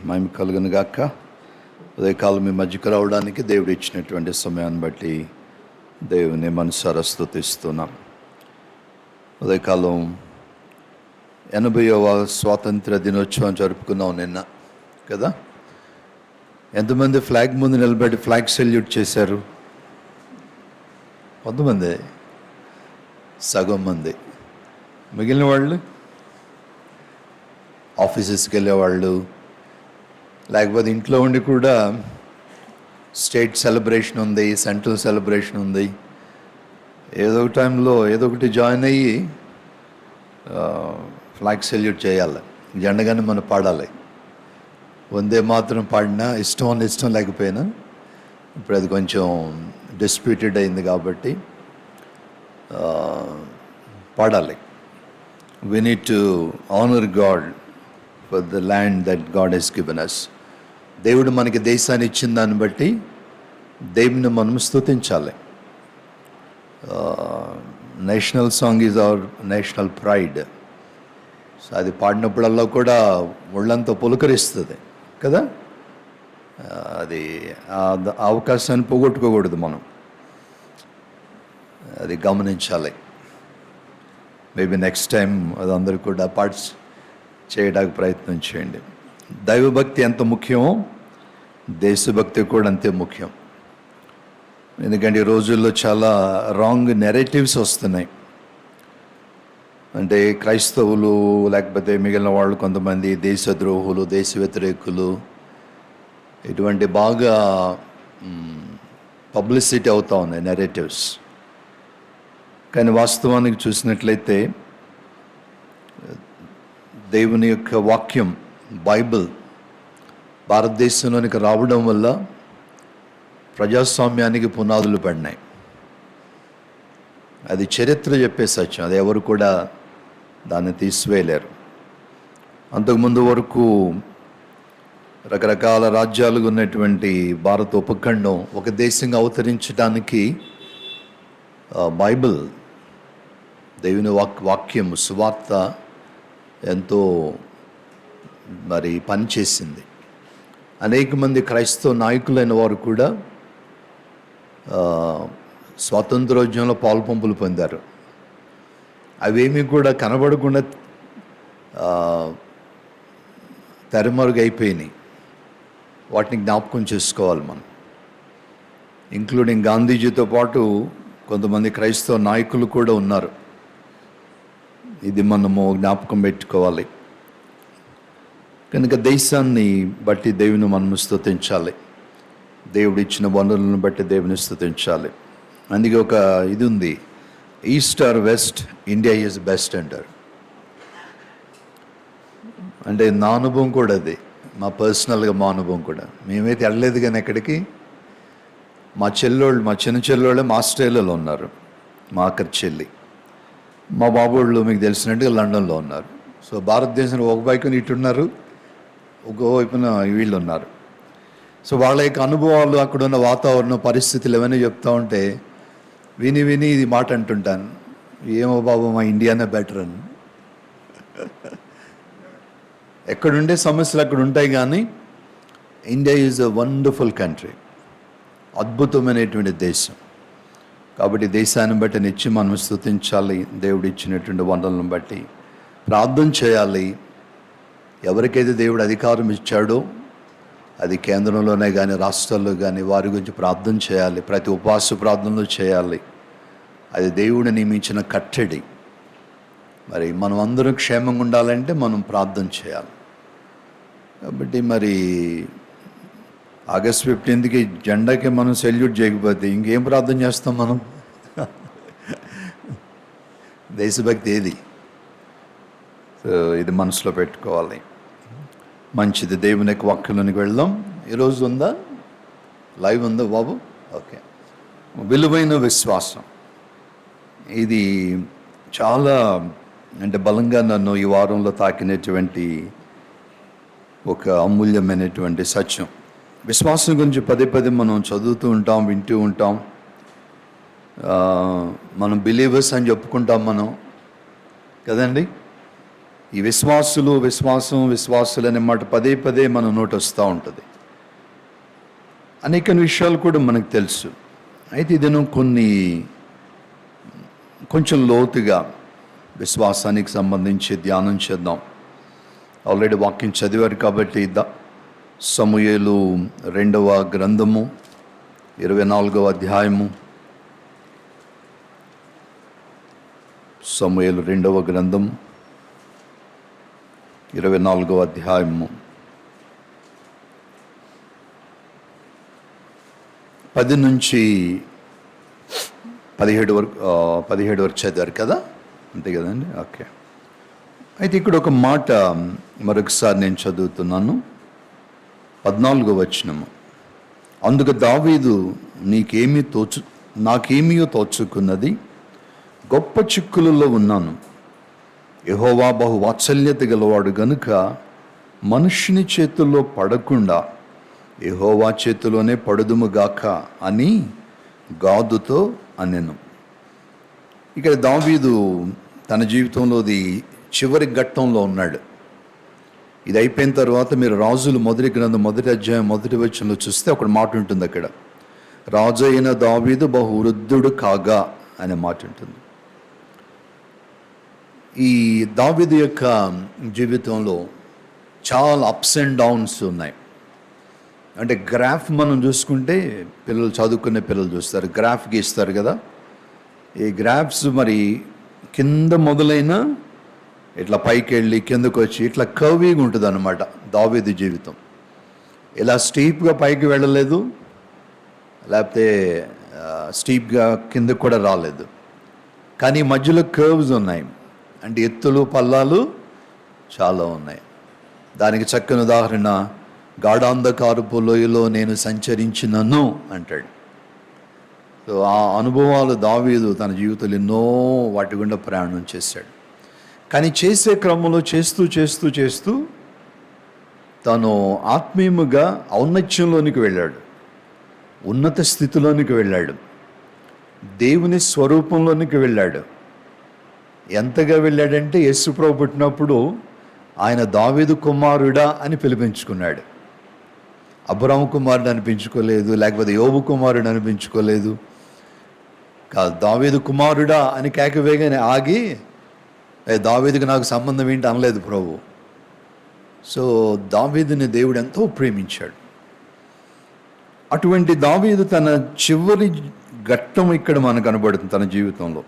మహిమ కలుగును గాక. ఉదయకాలం మీ మధ్యకు రావడానికి దేవుడు ఇచ్చినటువంటి సమయాన్ని బట్టి దేవుని మనసారా స్తుతిస్తున్నాం. ఉదయకాలం 80వ స్వాతంత్ర దినోత్సవం జరుపుకున్నాం నిన్న కదా. ఎంతమంది ఫ్లాగ్ ముందు నిలబడి ఫ్లాగ్ సెల్యూట్ చేశారు? కొంతమంది, సగం మంది. మిగిలిన వాళ్ళు ఆఫీసెస్కి వెళ్ళేవాళ్ళు, లేకపోతే ఇంట్లో ఉండి కూడా స్టేట్ సెలబ్రేషన్ ఉంది, సెంట్రల్ సెలబ్రేషన్ ఉంది, ఏదో ఒక టైంలో ఏదో ఒకటి జాయిన్ అయ్యి ఫ్లాగ్ సెల్యూట్ చేయాలి, జెండగానే మనం పాడాలి. వందే మాత్రం పాడినా ఇష్టం లేకపోయినా, ఇప్పుడు అది కొంచెం డిస్ప్యూటెడ్ అయింది కాబట్టి పాడాలి. We need to honor God for the land that God has given us. దేవుడు మనకి దేశాన్ని ఇచ్చిన దాన్ని బట్టి దేవుని మనం స్తుతించాలి. National song is our national pride. So అది పాడినప్పుడల్లా కూడా ఒళ్ళంతా పులకరిస్తుంది కదా. అది అవకాశాన్ని పోగొట్టుకోకూడదు, మనం అది గమనించాలి. మేబీ నెక్స్ట్ టైం అది అందరూ కూడా చేయడానికి ప్రయత్నం చేయండి. దైవభక్తి ఎంత ముఖ్యమో దేశభక్తి కూడా అంతే ముఖ్యం. ఎందుకంటే ఈ రోజుల్లో చాలా రాంగ్ నెరేటివ్స్ వస్తున్నాయి. అంటే క్రైస్తవులు లేకపోతే మిగిలిన వాళ్ళు కొంతమంది దేశద్రోహులు, దేశ వ్యతిరేకులు, ఇటువంటి బాగా పబ్లిసిటీ అవుతూ ఉన్నాయి నెరేటివ్స్. కానీ వాస్తవానికి చూసినట్లయితే దేవుని యొక్క వాక్యం బైబిల్ భారతదేశంలోనికి రావడం వల్ల ప్రజాస్వామ్యానికి పునాదులు పడినాయి. అది చరిత్ర చెప్పే సత్యం, అది ఎవరు కూడా దాన్ని తీసివేయలేరు. అంతకుముందు వరకు రకరకాల రాజ్యాలుగా ఉన్నటువంటి భారత ఉపఖండం ఒక దేశంగా అవతరించడానికి బైబిల్, దేవుని వాక్యం, సువార్త ఎంతో మరి పనిచేసింది. అనేక మంది క్రైస్తవ నాయకులైన వారు కూడా స్వాతంత్రోద్యమంలో పాలుపంపులు పొందారు. అవేమీ కూడా కనబడకుండా తెరమరుగైపోయినాయి. వాటిని జ్ఞాపకం చేసుకోవాలి మనం. ఇంక్లూడింగ్ గాంధీజీతో పాటు కొంతమంది క్రైస్తవ నాయకులు కూడా ఉన్నారు. ఇది మనము జ్ఞాపకం పెట్టుకోవాలి. కనుక దేశాన్ని బట్టి దేవుని మనం స్తుతించాలి, దేవుడు ఇచ్చిన వనరులను బట్టి దేవుని స్తుతించాలి. అందుకే ఒక ఇది ఉంది, east or west, India is best అంటారు. అంటే నా అనుభవం కూడా అది, మా పర్సనల్గా మా అనుభవం కూడా. మేమైతే వెళ్ళలేదు కానీ ఎక్కడికి. మా చిన్న చెల్లోళ్ళే మా ఆస్ట్రేలియాలో ఉన్నారు, మా అక్కడి చెల్లి. మా బాబోళ్ళు మీకు తెలిసినట్టుగా లండన్లో ఉన్నారు. సో భారతదేశంలో ఒక వైపున ఇటున్నారు, ఒక వైపున వీళ్ళు ఉన్నారు. సో వాళ్ళ యొక్క అనుభవాలు, అక్కడున్న వాతావరణం, పరిస్థితులు ఏమైనా చెప్తా ఉంటే విని ఇది మాట అంటుంటాను, ఏమో బాబు మా ఇండియానే బెటర్ అని. ఎక్కడుండే సమస్యలు అక్కడ ఉంటాయి, కానీ India is a wonderful country, అద్భుతమైనటువంటి దేశం. కాబట్టి దేశాన్ని బట్టి నిత్యం మనం స్తుతించాలి, దేవుడు ఇచ్చినటువంటి వనరులను బట్టి ప్రార్థన చేయాలి. ఎవరికైతే దేవుడు అధికారం ఇచ్చాడో, అది కేంద్రంలోనే కానీ రాష్ట్రాల్లో కానీ, వారి గురించి ప్రార్థన చేయాలి. ప్రతి ఉపవాస ప్రార్థనలు చేయాలి. అది దేవుడు నియమించిన కట్టడి. మరి మనం అందరం క్షేమంగా ఉండాలంటే మనం ప్రార్థన చేయాలి. కాబట్టి మరి ఆగస్ట్ 15కి జెండాకి మనం సెల్యూట్ చేయకపోతే ఇంకేం ప్రార్థన చేస్తాం మనం? దేశభక్తి ఏది? సో ఇది మనసులో పెట్టుకోవాలి. మంచిది. దేవుని యొక్క వాక్యంలోనికి వెళ్దాం. ఈరోజు ఉందా? లైవ్ ఉందా బాబు? ఓకే. విలువైన విశ్వాసం, ఇది చాలా అంటే బలంగా నన్ను ఈ వారంలో తాకినటువంటి ఒక అమూల్యమైనటువంటి సత్యం. విశ్వాసం గురించి పదే మనం చదువుతూ ఉంటాం, వింటూ ఉంటాం. మనం బిలీవర్స్ అని చెప్పుకుంటాం మనం కదండి. ఈ విశ్వాసులు అనే మాట పదే పదే మన నోటి వస్తూ ఉంటుంది. అనేక విషయాలు కూడా మనకు తెలుసు. అయితే ఇదను కొంచెం లోతుగా విశ్వాసానికి సంబంధించి ధ్యానం చేద్దాం. ఆల్రెడీ వాక్యం చదివారు కాబట్టి సమూయేలు 2వ గ్రంథము 24వ అధ్యాయము. సమూయేలు 2వ గ్రంథం 24వ అధ్యాయము 10 నుంచి 17 వరకు చదివారు కదా, అంతే కదండి. ఓకే. అయితే ఇక్కడ ఒక మాట మరొకసారి నేను చదువుతున్నాను. 14వ వచనము. అందుకు దావీదు, నాకేమీయో తోచుకున్నది, గొప్ప చిక్కులలో ఉన్నాను. యెహోవా బహు వాత్సల్యత గలవాడు గనుక మనుష్యుని చేతుల్లో పడకుండా యెహోవా చేతిలోనే పడుదుముగాక అని గాదుతో అనెను. ఇక్కడ దావీదు తన జీవితంలోది చివరి ఘట్టంలో ఉన్నాడు. ఇది అయిపోయిన తర్వాత మీరు రాజులు 1వ గ్రంథం 1వ అధ్యాయం 1వ వచనంలో చూస్తే ఒక మాట ఉంటుంది. అక్కడ రాజు అయిన దావీదు బహు వృద్ధుడు కాగా అనే మాట ఉంటుంది. ఈ దావీదు యొక్క జీవితంలో చాలా అప్స్ అండ్ డౌన్స్ ఉన్నాయి. అంటే గ్రాఫ్ మనం చూసుకుంటే చదువుకునే పిల్లలు చూస్తారు, గ్రాఫ్ గీస్తారు కదా. ఈ గ్రాఫ్స్ మరి కింద మొదలైన ఇట్లా పైకి వెళ్ళి కిందకు వచ్చి ఇట్లా కర్వీగా ఉంటుంది అన్నమాట. దావీదు జీవితం ఇలా స్టీప్గా పైకి వెళ్ళలేదు, లేకపోతే స్టీప్గా కిందకు కూడా రాలేదు. కానీ మధ్యలో కర్వ్స్ ఉన్నాయి. అంటే ఎత్తులు పల్లాలు చాలా ఉన్నాయి. దానికి చక్కని ఉదాహరణ గాఢాంధకారపు లోయలో నేను సంచరించినను అంటాడు. సో ఆ అనుభవాలు దావీదు తన జీవితంలో ఎన్నో వాటి గుండా ప్రయాణం చేశాడు. కానీ చేసే క్రమంలో చేస్తూ తను ఆత్మీయముగా ఔన్నత్యంలోనికి వెళ్ళాడు, ఉన్నత స్థితిలోనికి వెళ్ళాడు, దేవుని స్వరూపంలోనికి వెళ్ళాడు. ఎంతగా వెళ్ళాడంటే యేసుప్రభు పుట్టినప్పుడు ఆయన దావీదు కుమారుడా అని పిలిపించుకున్నాడు. అబ్రాము కుమారుడు అనిపించుకోలేదు, లేకపోతే యోబు కుమారుడు అనిపించుకోలేదు. దావీదు కుమారుడా అని కేకవేగానే ఆగి దావీదుకి నాకు సంబంధం ఏంటి అనలేదు ప్రభు. సో దావీదుని దేవుడు ఎంతో ప్రేమించాడు. అటువంటి దావీదు తన చివరి ఘట్టం ఇక్కడ మనకు కనబడుతుంది తన జీవితంలో.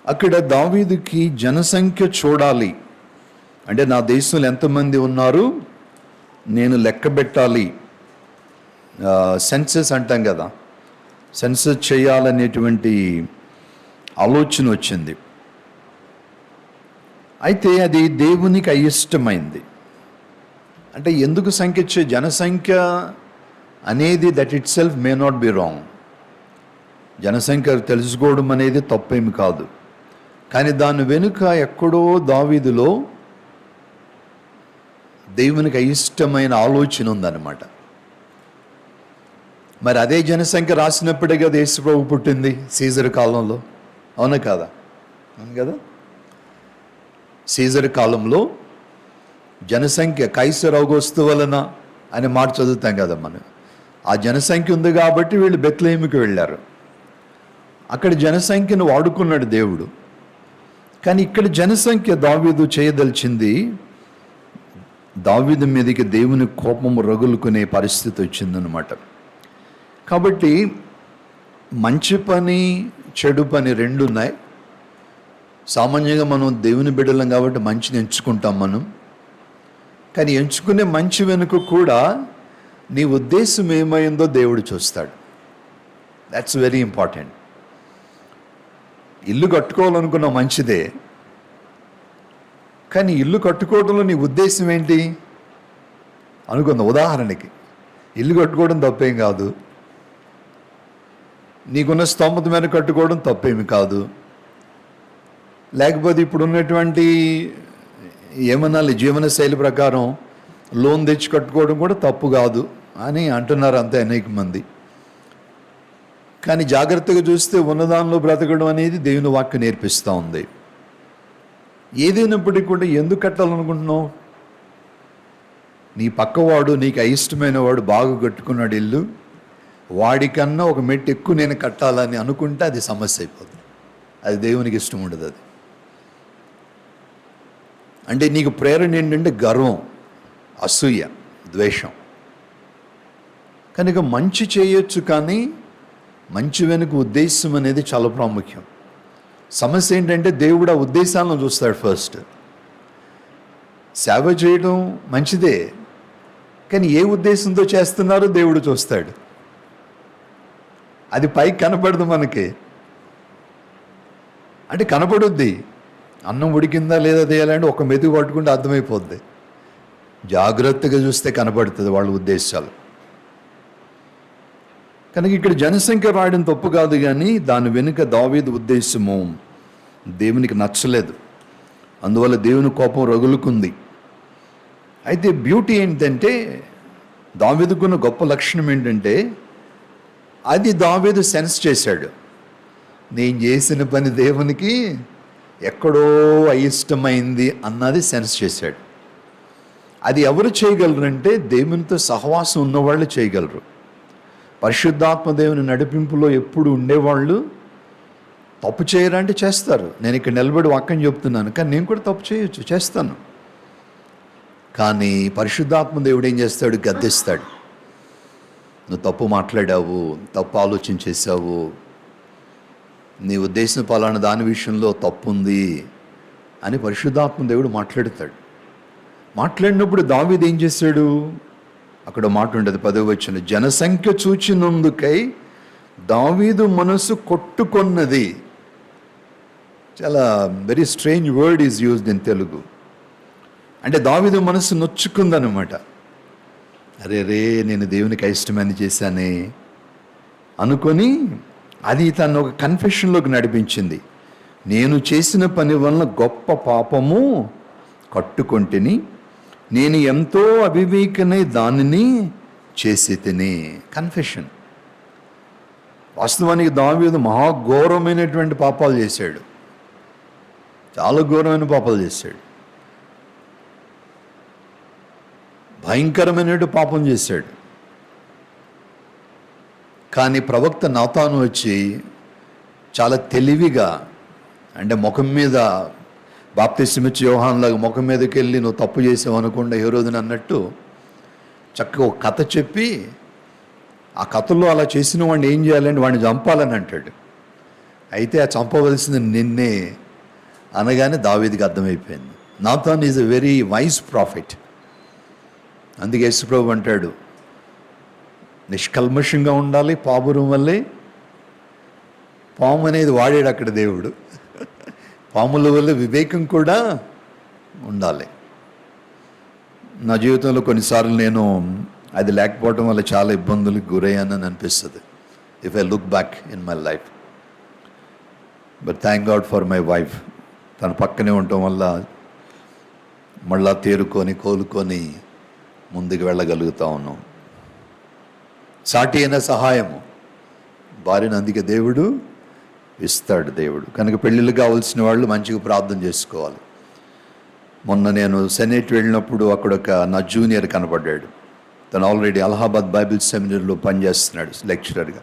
అక్కడ దావీదుకి జనసంఖ్య చూడాలి అంటే నా దేశంలో ఎంతమంది ఉన్నారు నేను లెక్క పెట్టాలి. సెన్సస్ అంటాం కదా, సెన్సస్ చేయాలనేటువంటి ఆలోచన వచ్చింది. అయితే అది దేవునికి అయిష్టమైంది. అంటే ఎందుకు జనసంఖ్య అనేది that itself may not be wrong. జనసంఖ్య తెలుసుకోవడం అనేది తప్పేమి కాదు. కానీ దాని వెనుక ఎక్కడో దావీదులో దేవునికి అయిష్టమైన ఆలోచన ఉందన్నమాట. మరి అదే జనసంఖ్య రాసినప్పుడే కదా యేసుప్రభు పుట్టింది సీజర్ కాలంలో, అవునా కాదా? అవును కదా. సీజర్ కాలంలో జనసంఖ్య కైసర్ ఔగుస్తు వలన అనే మాట చదువుతాం కదా మనం. ఆ జనసంఖ్య ఉంది కాబట్టి వీళ్ళు బెత్లెహేముకి వెళ్ళారు. అక్కడ జనసంఖ్యను వాడుకున్నాడు దేవుడు. కానీ ఇక్కడ జనసంఖ్య దావీదు చేయదలిచింది, దావీదు మీదకి దేవుని కోపము రగులుకునే పరిస్థితి వచ్చిందనమాట. కాబట్టి మంచి పని చెడు పని రెండు ఉన్నాయి. సామాన్యంగా మనం దేవుని బిడ్డలం కాబట్టి మంచిని ఎంచుకుంటాం మనం. కానీ ఎంచుకునే మంచి వెనుక కూడా నీ ఉద్దేశం ఏమైందో దేవుడు చూస్తాడు. That's very important. ఇల్లు కట్టుకోవాలనుకున్న మంచిదే, కానీ ఇల్లు కట్టుకోవడంలో నీ ఉద్దేశం ఏంటి అనుకుందాం. ఉదాహరణకి ఇల్లు కట్టుకోవడం తప్పేం కాదు, నీకున్న స్తోమత మీద కట్టుకోవడం తప్పేమి కాదు. లేకపోతే ఇప్పుడు ఉన్నటువంటి ఏమనాలి జీవన శైలి ప్రకారం లోన్ తెచ్చి కట్టుకోవడం కూడా తప్పు కాదు అని అంటున్నారు అంతే అనేక మంది. కానీ జాగ్రత్తగా చూస్తే ఉన్నదానిలో బ్రతకడం అనేది దేవుని వాక్యం నేర్పిస్తూ ఉంది. ఏదైనప్పటికీ కూడా ఎందుకు కట్టాలనుకుంటున్నావు? నీ పక్కవాడు, నీకు అయిష్టమైన వాడు బాగా కట్టుకున్నాడు ఇల్లు, వాడికన్నా ఒక మెట్టు ఎక్కువ నేను కట్టాలని అనుకుంటే అది సమస్య అయిపోతుంది. అది దేవునికి ఇష్టం ఉండదు. అది అంటే నీకు ప్రేరణ ఏంటంటే గర్వం, అసూయ, ద్వేషం. కనుక మంచి చేయొచ్చు, కానీ మంచి వెనుక ఉద్దేశం అనేది చాలా ప్రాముఖ్యం. సమస్య ఏంటంటే దేవుడు ఆ ఉద్దేశాలను చూస్తాడు ఫస్ట్. సేవ చేయడం మంచిదే, కానీ ఏ ఉద్దేశంతో చేస్తున్నారో దేవుడు చూస్తాడు. అది పైకి కనపడదు మనకి, అంటే కనపడుద్ది. అన్నం ఉడికిందా లేదా చేయాలంటే ఒక మెతుకు పట్టుకుంటే అర్థమైపోద్ది. జాగ్రత్తగా చూస్తే కనపడుతుంది వాళ్ళ ఉద్దేశాలు. కనుక ఇక్కడ జనసంఖ్య రాయడం తప్పు కాదు, కానీ దాని వెనుక దావీదు ఉద్దేశము దేవునికి నచ్చలేదు. అందువల్ల దేవుని కోపం రగులుకుంది. అయితే బ్యూటీ ఏంటంటే, దావీదుకున్న గొప్ప లక్షణం ఏంటంటే, అది దావీదు సెన్స్ చేశాడు. నేను చేసిన పని దేవునికి ఎక్కడో అయిష్టమైంది అన్నది సెన్స్ చేశాడు. అది ఎవరు చేయగలరంటే దేవునితో సహవాసం ఉన్నవాళ్ళు చేయగలరు. పరిశుద్ధాత్మ దేవుని నడిపింపులో ఎప్పుడు ఉండేవాళ్ళు తప్పు చేయరంటే చేస్తారు. నేను ఇక్కడ నిలబడి వాక్యం చెప్తున్నాను, కానీ నేను కూడా తప్పు చేయొచ్చు, చేస్తాను. కానీ పరిశుద్ధాత్మ దేవుడు ఏం చేస్తాడు? గద్దిస్తాడు. నువ్వు తప్పు మాట్లాడావు, తప్పు ఆలోచన చేశావు, నీ ఉద్దేశం పలానా దాని విషయంలో తప్పు ఉంది అని పరిశుద్ధాత్మ దేవుడు మాట్లాడతాడు. మాట్లాడినప్పుడు దావీదు ఏం చేశాడు? అక్కడ మాట ఉండదు, 10వ వచనం, జనసంఖ్య చూచినందుకై దావీదు మనసు కొట్టుకొన్నది. చాలా very strange word is used in Telugu. అంటే దావీదు మనసు నొచ్చుకుందనమాట. అరే నేను దేవునికి అయిష్టమని చేశానే అనుకొని అది తను ఒక కన్ఫెషన్లోకి నడిపించింది. నేను చేసిన పని వలన గొప్ప పాపము కట్టుకొంటిని, నేను ఎంతో అవివేకనై దానిని చేసి తిని. కన్ఫెషన్. వాస్తవానికి దావీదు మహాఘోరమైనటువంటి పాపాలు చేశాడు, చాలా ఘోరమైన పాపాలు చేశాడు, భయంకరమైన పాపం చేశాడు. కానీ ప్రవక్త నాతాను వచ్చి చాలా తెలివిగా, అంటే ముఖం మీద బాప్తిస్మమిచ్చి యోహానులాగా ముఖం మీదకి వెళ్ళి నువ్వు తప్పు చేసావు అనుకుండా హేరోదుని అన్నట్టు చక్కగా ఒక కథ చెప్పి, ఆ కథలో అలా చేసిన వాడిని ఏం చేయాలంటే వాడిని చంపాలని అంటాడు. అయితే ఆ చంపవలసింది నిన్నే అనగానే దావీదుకి అర్థమైపోయింది. Nathan is a very wise profit. అందుకే యేసుప్రభు అంటాడు, నిష్కల్మషంగా ఉండాలి, పావురం వల్లే. పాము అనేది వాడాడు అక్కడ దేవుడు. పాముల వల్ల వివేకం కూడా ఉండాలి. నా జీవితంలో కొన్నిసార్లు నేను అది లేకపోవడం వల్ల చాలా ఇబ్బందులకు గురయ్యానని అనిపిస్తుంది, if I look back in my life. But thank God for my wife. తన పక్కనే ఉండటం వల్ల మళ్ళా తేరుకొని కోలుకొని ముందుకు వెళ్ళగలుగుతా ఉన్నాం. సాటి అయిన సహాయము భార్యను అందుకే దేవుడు ఇస్తాడు. దేవుడు కనుక పెళ్ళిళ్ళు కావాల్సిన వాళ్ళు మంచిగా ప్రార్థన చేసుకోవాలి. మొన్న నేను సెనేట్ వెళ్ళినప్పుడు అక్కడ ఒక నా జూనియర్ కనపడ్డాడు. తను ఆల్రెడీ అలహాబాద్ బైబిల్ సెమినరీలో పనిచేస్తున్నాడు లెక్చరర్గా.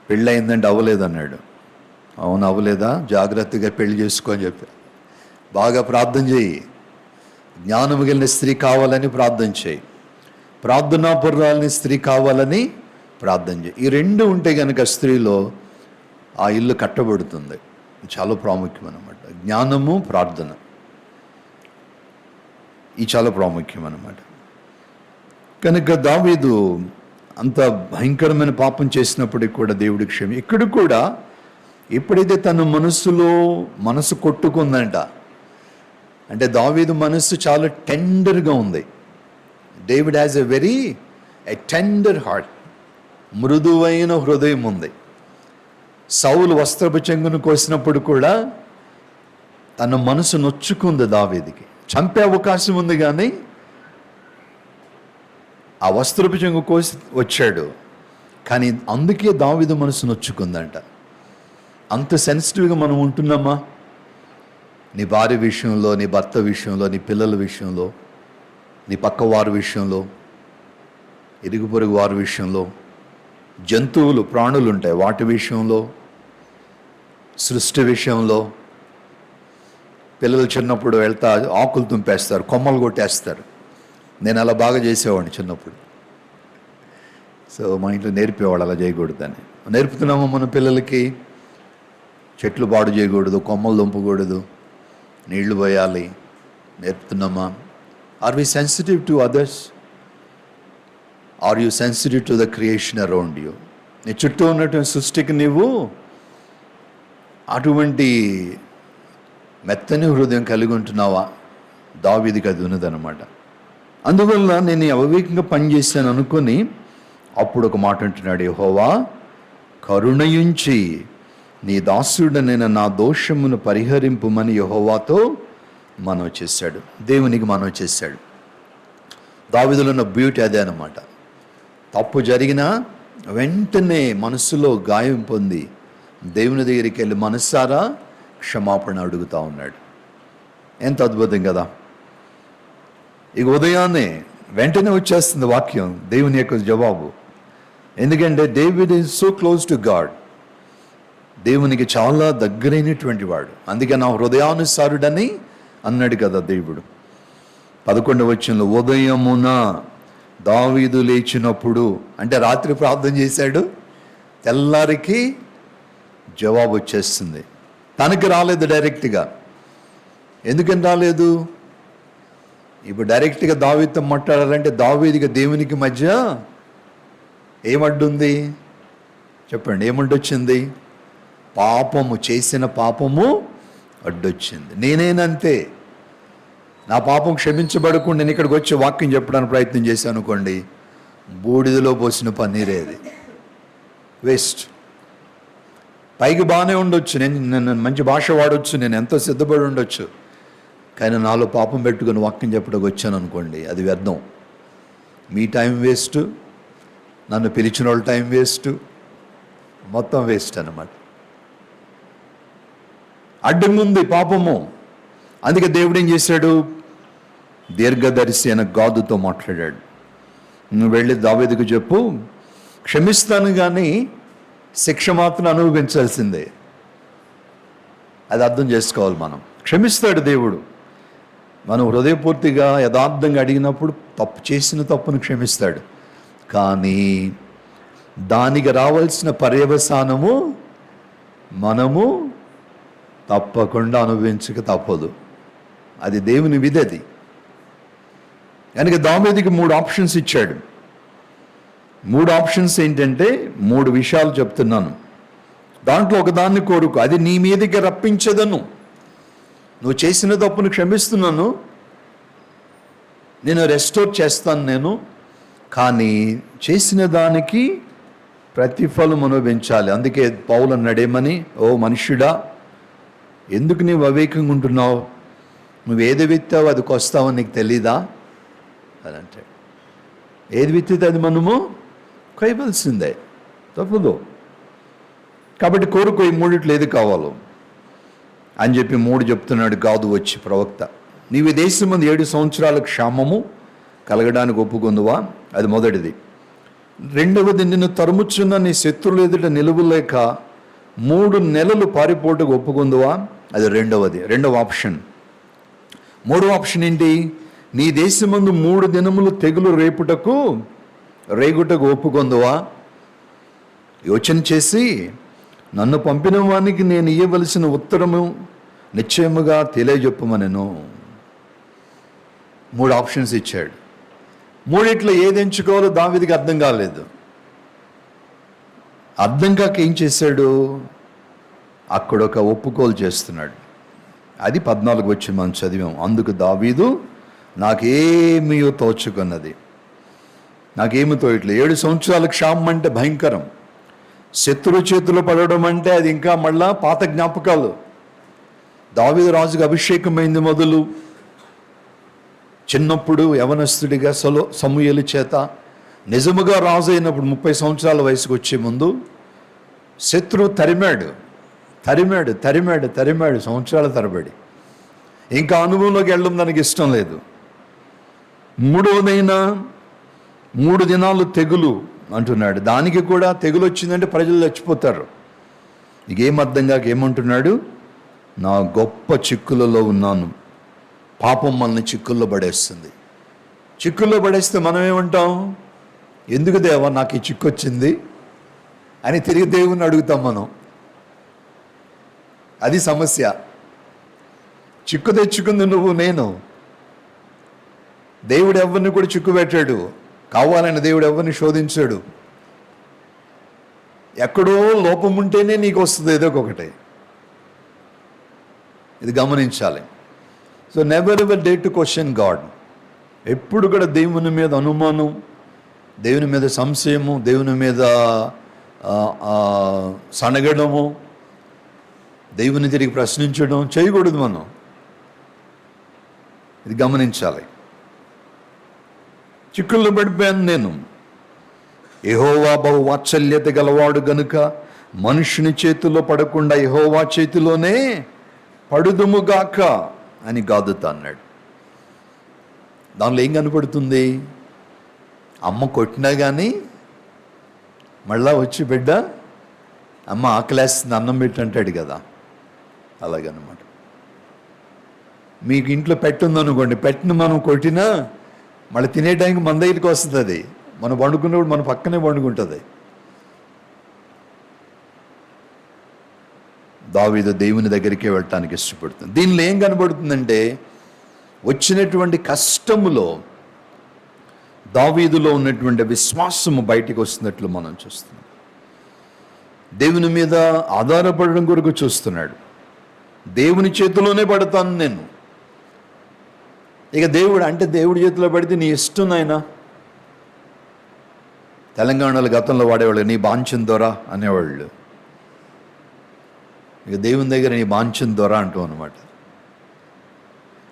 పెళ్ళి అయిందంటే అవ్వలేదన్నాడు. అవును, అవ్వలేదా? జాగ్రత్తగా పెళ్లి చేసుకో అని చెప్పి, బాగా ప్రార్థన చేయి, జ్ఞానము కలిగిన స్త్రీ కావాలని ప్రార్థన చేయి, ప్రార్థనాపరురాలని స్త్రీ కావాలని ప్రార్థన చేయి. ఈ రెండు ఉంటే కనుక స్త్రీలో ఆ ఇల్లు కట్టబడుతుంది. చాలా ప్రాముఖ్యం అన్నమాట. జ్ఞానము, ప్రార్థన, ఈ చాలా ప్రాముఖ్యం అన్నమాట. కనుక దావీదు అంత భయంకరమైన పాపం చేసినప్పటికి కూడా దేవుడి క్షమి. ఇక్కడ కూడా ఎప్పుడైతే తన మనసు కొట్టుకుందంట, అంటే దావీదు మనస్సు చాలా టెండర్గా ఉంది. David has a tender heart, మృదువైన హృదయం ఉంది. సౌలు వస్త్రపు చెంగును కోసినప్పుడు కూడా తన మనసు నొచ్చుకుంది దావీదుకి. చంపే అవకాశం ఉంది, కానీ ఆ వస్త్రపు చెంగు కోసి వచ్చాడు. కానీ అందుకే దావీదు మనసు నొచ్చుకుందంట. అంత సెన్సిటివ్గా మనం ఉంటున్నామా? నీ భార్య విషయంలో, నీ భర్త విషయంలో, నీ పిల్లల విషయంలో, నీ పక్క వారి విషయంలో, ఇరుగు పొరుగు వారి విషయంలో, జంతువులు, ప్రాణులు ఉంటాయి వాటి విషయంలో, సృష్టి విషయంలో. పిల్లలు చిన్నప్పుడు వెళ్తా ఆకులు తుంపేస్తారు, కొమ్మలు కొట్టేస్తారు. నేను అలా బాగా చేసేవాడిని చిన్నప్పుడు. సో మా ఇంట్లో నేర్పేవాడు అలా చేయకూడదని. నేర్పుతున్నామా మన పిల్లలకి? చెట్లు పాడు చేయకూడదు, కొమ్మలు దుంపకూడదు, నీళ్లు పోయాలి, నేర్పుతున్నామా? Are we sensitive to others? Are you sensitive to the creation around you? నీ చుట్టూ ఉన్నటువంటి సృష్టికి నీవు అటువంటి మెత్తని హృదయం కలిగి ఉంటున్నావా? దావీదుకి అది ఉన్నదన్నమాట. అందువల్ల నేను అవివేకంగా పనిచేశాను అనుకొని అప్పుడు ఒక మాట అంటున్నాడు, యెహోవా కరుణయుంచి నీ దాసుడనైన నా దోషమును పరిహరింపుమని యెహోవాతో మనవి చేశాడు, దేవునికి మనవి చేశాడు. దావీదులో ఉన్న బ్యూటీ అదే అన్నమాట. తప్పు జరిగినా వెంటనే మనసులో గాయం పొంది దేవుని దగ్గరికి వెళ్ళి మనసారా క్షమాపణ అడుగుతూ ఉన్నాడు. ఎంత అద్భుతం కదా! ఇక ఉదయాన్నే వెంటనే వచ్చేస్తుంది వాక్యం, దేవుని యొక్క జవాబు. ఎందుకంటే David is so close to God. దేవునికి చాలా దగ్గరైనటువంటి వాడు. అందుకే నా హృదయానుసారుడని అన్నాడు కదా దేవుడు. 11వ వచనంలో ఉదయమున దావీదు లేచినప్పుడు, అంటే రాత్రి ప్రార్థన చేశాడు, తెల్లారికి జవాబు వచ్చేస్తుంది. తనకి రాలేదు డైరెక్ట్గా. ఎందుకని రాలేదు? ఇప్పుడు డైరెక్ట్గా దావీదుతో మాట్లాడాలంటే దావీదుకి దేవునికి మధ్య ఏమడ్డుంది చెప్పండి? ఏమడ్డొచ్చింది? పాపము, చేసిన పాపము అడ్డొచ్చింది. నేనేనంతే, నా పాపం క్షమించబడకుండా నేను ఇక్కడికి వచ్చి వాక్యం చెప్పడానికి ప్రయత్నం చేశాను అనుకోండి, బూడిదలో పోసిన పన్నీరేది, వేస్ట్. పైకి బాగానే ఉండొచ్చు, నేను మంచి భాష వాడవచ్చు, నేను ఎంతో సిద్ధపడి ఉండొచ్చు, కానీ నాలో పాపం పెట్టుకుని వాక్యం చెప్పడానికి వచ్చాను అనుకోండి, అది వ్యర్థం. మీ టైం వేస్ట్, నన్ను పిలిచిన వాళ్ళ టైం వేస్ట్, మొత్తం వేస్ట్ అన్నమాట. అడ్డంగుంది పాపము. అందుకే దేవుడు ఏం చేశాడు? దీర్ఘదర్శి అయిన గాదుతో మాట్లాడాడు, నువ్వు వెళ్ళి దావీదుకు చెప్పు, క్షమిస్తాను కానీ శిక్ష మాత్రం అనుభవించాల్సిందే. అది అర్థం చేసుకోవాలి మనం. క్షమిస్తాడు దేవుడు, మనం హృదయపూర్తిగా యథార్థంగా అడిగినప్పుడు చేసిన తప్పును క్షమిస్తాడు. కానీ దానికి రావాల్సిన పర్యవసానము మనము తప్పకుండా అనుభవించక తప్పదు. అది దేవుని విధి. అది కనుక దావీదుకి 3 ఆప్షన్స్ ఇచ్చాడు. 3 ఆప్షన్స్ ఏంటంటే 3 విషయాలు చెప్తున్నాను. దాంట్లో ఒకదాన్ని కోరుకు, అది నీ మీదకి రప్పించదను. నువ్వు చేసిన తప్పును క్షమిస్తున్నాను, నేను రెస్టోర్ చేస్తాను కానీ చేసిన దానికి ప్రతిఫలం అనుభవించాలి. అందుకే పౌలు అన్నాడేమని, ఓ మనుష్యుడా, ఎందుకు నీవు అవివేకంగా ఉంటున్నావు? నువ్వు ఏది విత్తావు అది కొస్తావని నీకు తెలీదా అని అంటాడు. ఏది విత్తితే అది మనము కొయ్యవలసిందే, తప్పదు. కాబట్టి కోరుకో, ఈ 3 ఏది కావాలో అని చెప్పి 3 చెప్తున్నాడు గాదు వచ్చి ప్రవక్త. నీవు ఈ దేశం మంది 7 సంవత్సరాల క్షామము కలగడానికి ఒప్పుకుందువా? అది మొదటిది. రెండవది, నిన్ను తరుముచున్న నీ శత్రువుల ఎదుట నిలువలేక 3 నెలలు పారిపోటుకు ఒప్పుకుందువా? అది రెండవ ఆప్షన్. 3వ ఆప్షన్ ఏంటి? నీ దేశమందు 3 దినములు తెగులు రేగుటకు ఒప్పుకుందువా? యోచన చేసి నన్ను పంపిన వానికి నేను ఇయ్యవలసిన ఉత్తరము నిశ్చయముగా తెలియజెప్పమనెను. 3 ఆప్షన్స్ ఇచ్చాడు. 3 ఏది ఎంచుకోవాలో దావీదుకి అర్థం కాలేదు. అర్థం కాక ఏం చేశాడు? అక్కడ ఒక ఒప్పుకోలు చేస్తున్నాడు. అది 14 వచ్చి మనం చదివాం. అందుకు దావీదు, నాకేమీ తోచుకున్నది, నాకేమీ తోయట్లేదు. 7 సంవత్సరాల క్షామం అంటే భయంకరం. శత్రు చేతిలో పడడం అంటే అది ఇంకా మళ్ళా పాత జ్ఞాపకాలు. దావీదు రాజుగా అభిషేకమైంది మొదలు, చిన్నప్పుడు యవనస్తుడిగా సమూయేలు చేత, నిజముగా రాజు అయినప్పుడు 30 సంవత్సరాల వయసుకు వచ్చే ముందు శత్రువు తరిమాడు సంవత్సరాల తరబడి. ఇంకా అనుభవంలోకి వెళ్ళడం దానికి ఇష్టం లేదు. మూడవదైనా 3 దినాలు తెగులు అంటున్నాడు. దానికి కూడా తెగులు వచ్చిందంటే ప్రజలు చచ్చిపోతారు. నీకేం అర్థం కాక ఏమంటున్నాడు? నా గొప్ప చిక్కులలో ఉన్నాను, పాపం మనల్ని చిక్కుల్లో పడేస్తుంది. చిక్కుల్లో పడేస్తే మనం ఏమంటాం? ఎందుకు దేవా నాకు ఈ చిక్కు వచ్చింది అని తిరిగి దేవుణ్ణి అడుగుతాం మనం. అది సమస్య. చిక్కు తెచ్చుకుంది నువ్వు, నేను. దేవుడు ఎవరిని కూడా చిక్కు పెట్టాడు. కావాలని దేవుడు ఎవరిని శోధించాడు. ఎక్కడో లోపం ఉంటేనే నీకు వస్తుంది ఏదో ఒకటి. ఇది గమనించాలి. So never ever day to question God. ఎప్పుడు కూడా దేవుని మీద అనుమానం, దేవుని మీద సంశయము, దేవుని మీద సనగడము, దేవుని తిరిగి ప్రశ్నించడం చేయకూడదు మనం. ఇది గమనించాలి. చిక్కుల్లో పడిపోయాను నేను. యెహోవా బహు వాత్సల్యత గలవాడు గనుక మనుషుని చేతిలో పడకుండా యెహోవా చేతిలోనే పడుదుముగాక అని గాదుతా అన్నాడు. దానిలో ఏం కనపడుతుంది? అమ్మ కొట్టినా కానీ మళ్ళా వచ్చి బిడ్డ అమ్మ ఆకలేస్తుంది అన్నం పెట్టంటాడు కదా, అలాగనమాట. మీకు ఇంట్లో పెట్టుందనుకోండి, పెట్టిన మనం కొట్టినా మళ్ళీ తినే టైంకి మన దగ్గరికి వస్తుంది. అది మనం పండుకున్నప్పుడు మన పక్కనే పండుకుంటుంది. దావీదు దేవుని దగ్గరికే వెళ్ళటానికి ఇష్టపడుతుంది. దీనిలో ఏం కనబడుతుందంటే, వచ్చినటువంటి కష్టములో దావీదులో ఉన్నటువంటి విశ్వాసము బయటికి వస్తున్నట్లు మనం చూస్తున్నాం. దేవుని మీద ఆధారపడడం కొరకు చూస్తున్నాడు. దేవుని చేతిలోనే పడతాను నేను. ఇక దేవుడి చేతిలో పడితే నీ ఇష్టం నాయనా. తెలంగాణలో గతంలో వాడేవాళ్ళు నీ బాంచన్ దొర అనేవాళ్ళు. ఇక దేవుని దగ్గర నీ బాంచన్ దొర అంటూ అనమాట.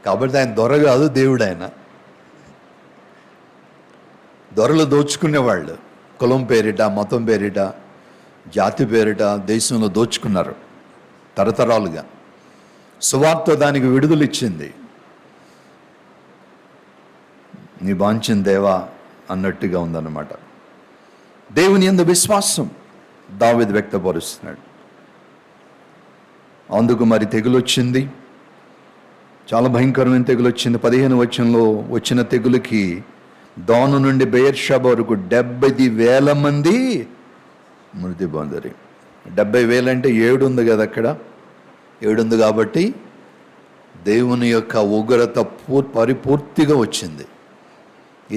కాబట్టి ఆయన దొర కాదు, దేవుడు ఆయన. దొరలు దోచుకునేవాళ్ళు కులం పేరిట, మతం పేరిట, జాతి పేరిట దేశంలో దోచుకున్నారు తరతరాలుగా. సువార్త దానికి విడుదల ఇచ్చింది. నీ బాంచిన దేవా అన్నట్టుగా ఉందన్నమాట. దేవుని యందు విశ్వాసం దావీదు వ్యక్తపరుస్తున్నాడు. అందుకు మరి తెగులు వచ్చింది, చాలా భయంకరమైన తెగులు వచ్చింది. 15వ వచనంలో వచ్చిన తెగులుకి దాను నుండి బెయేర్షెబా వరకు 70,000 మంది మృతి పొందారు. 70,000 అంటే 7 ఉంది కదా, అక్కడ 7 ఉంది కాబట్టి దేవుని యొక్క ఉగ్రత పరిపూర్తిగా వచ్చింది.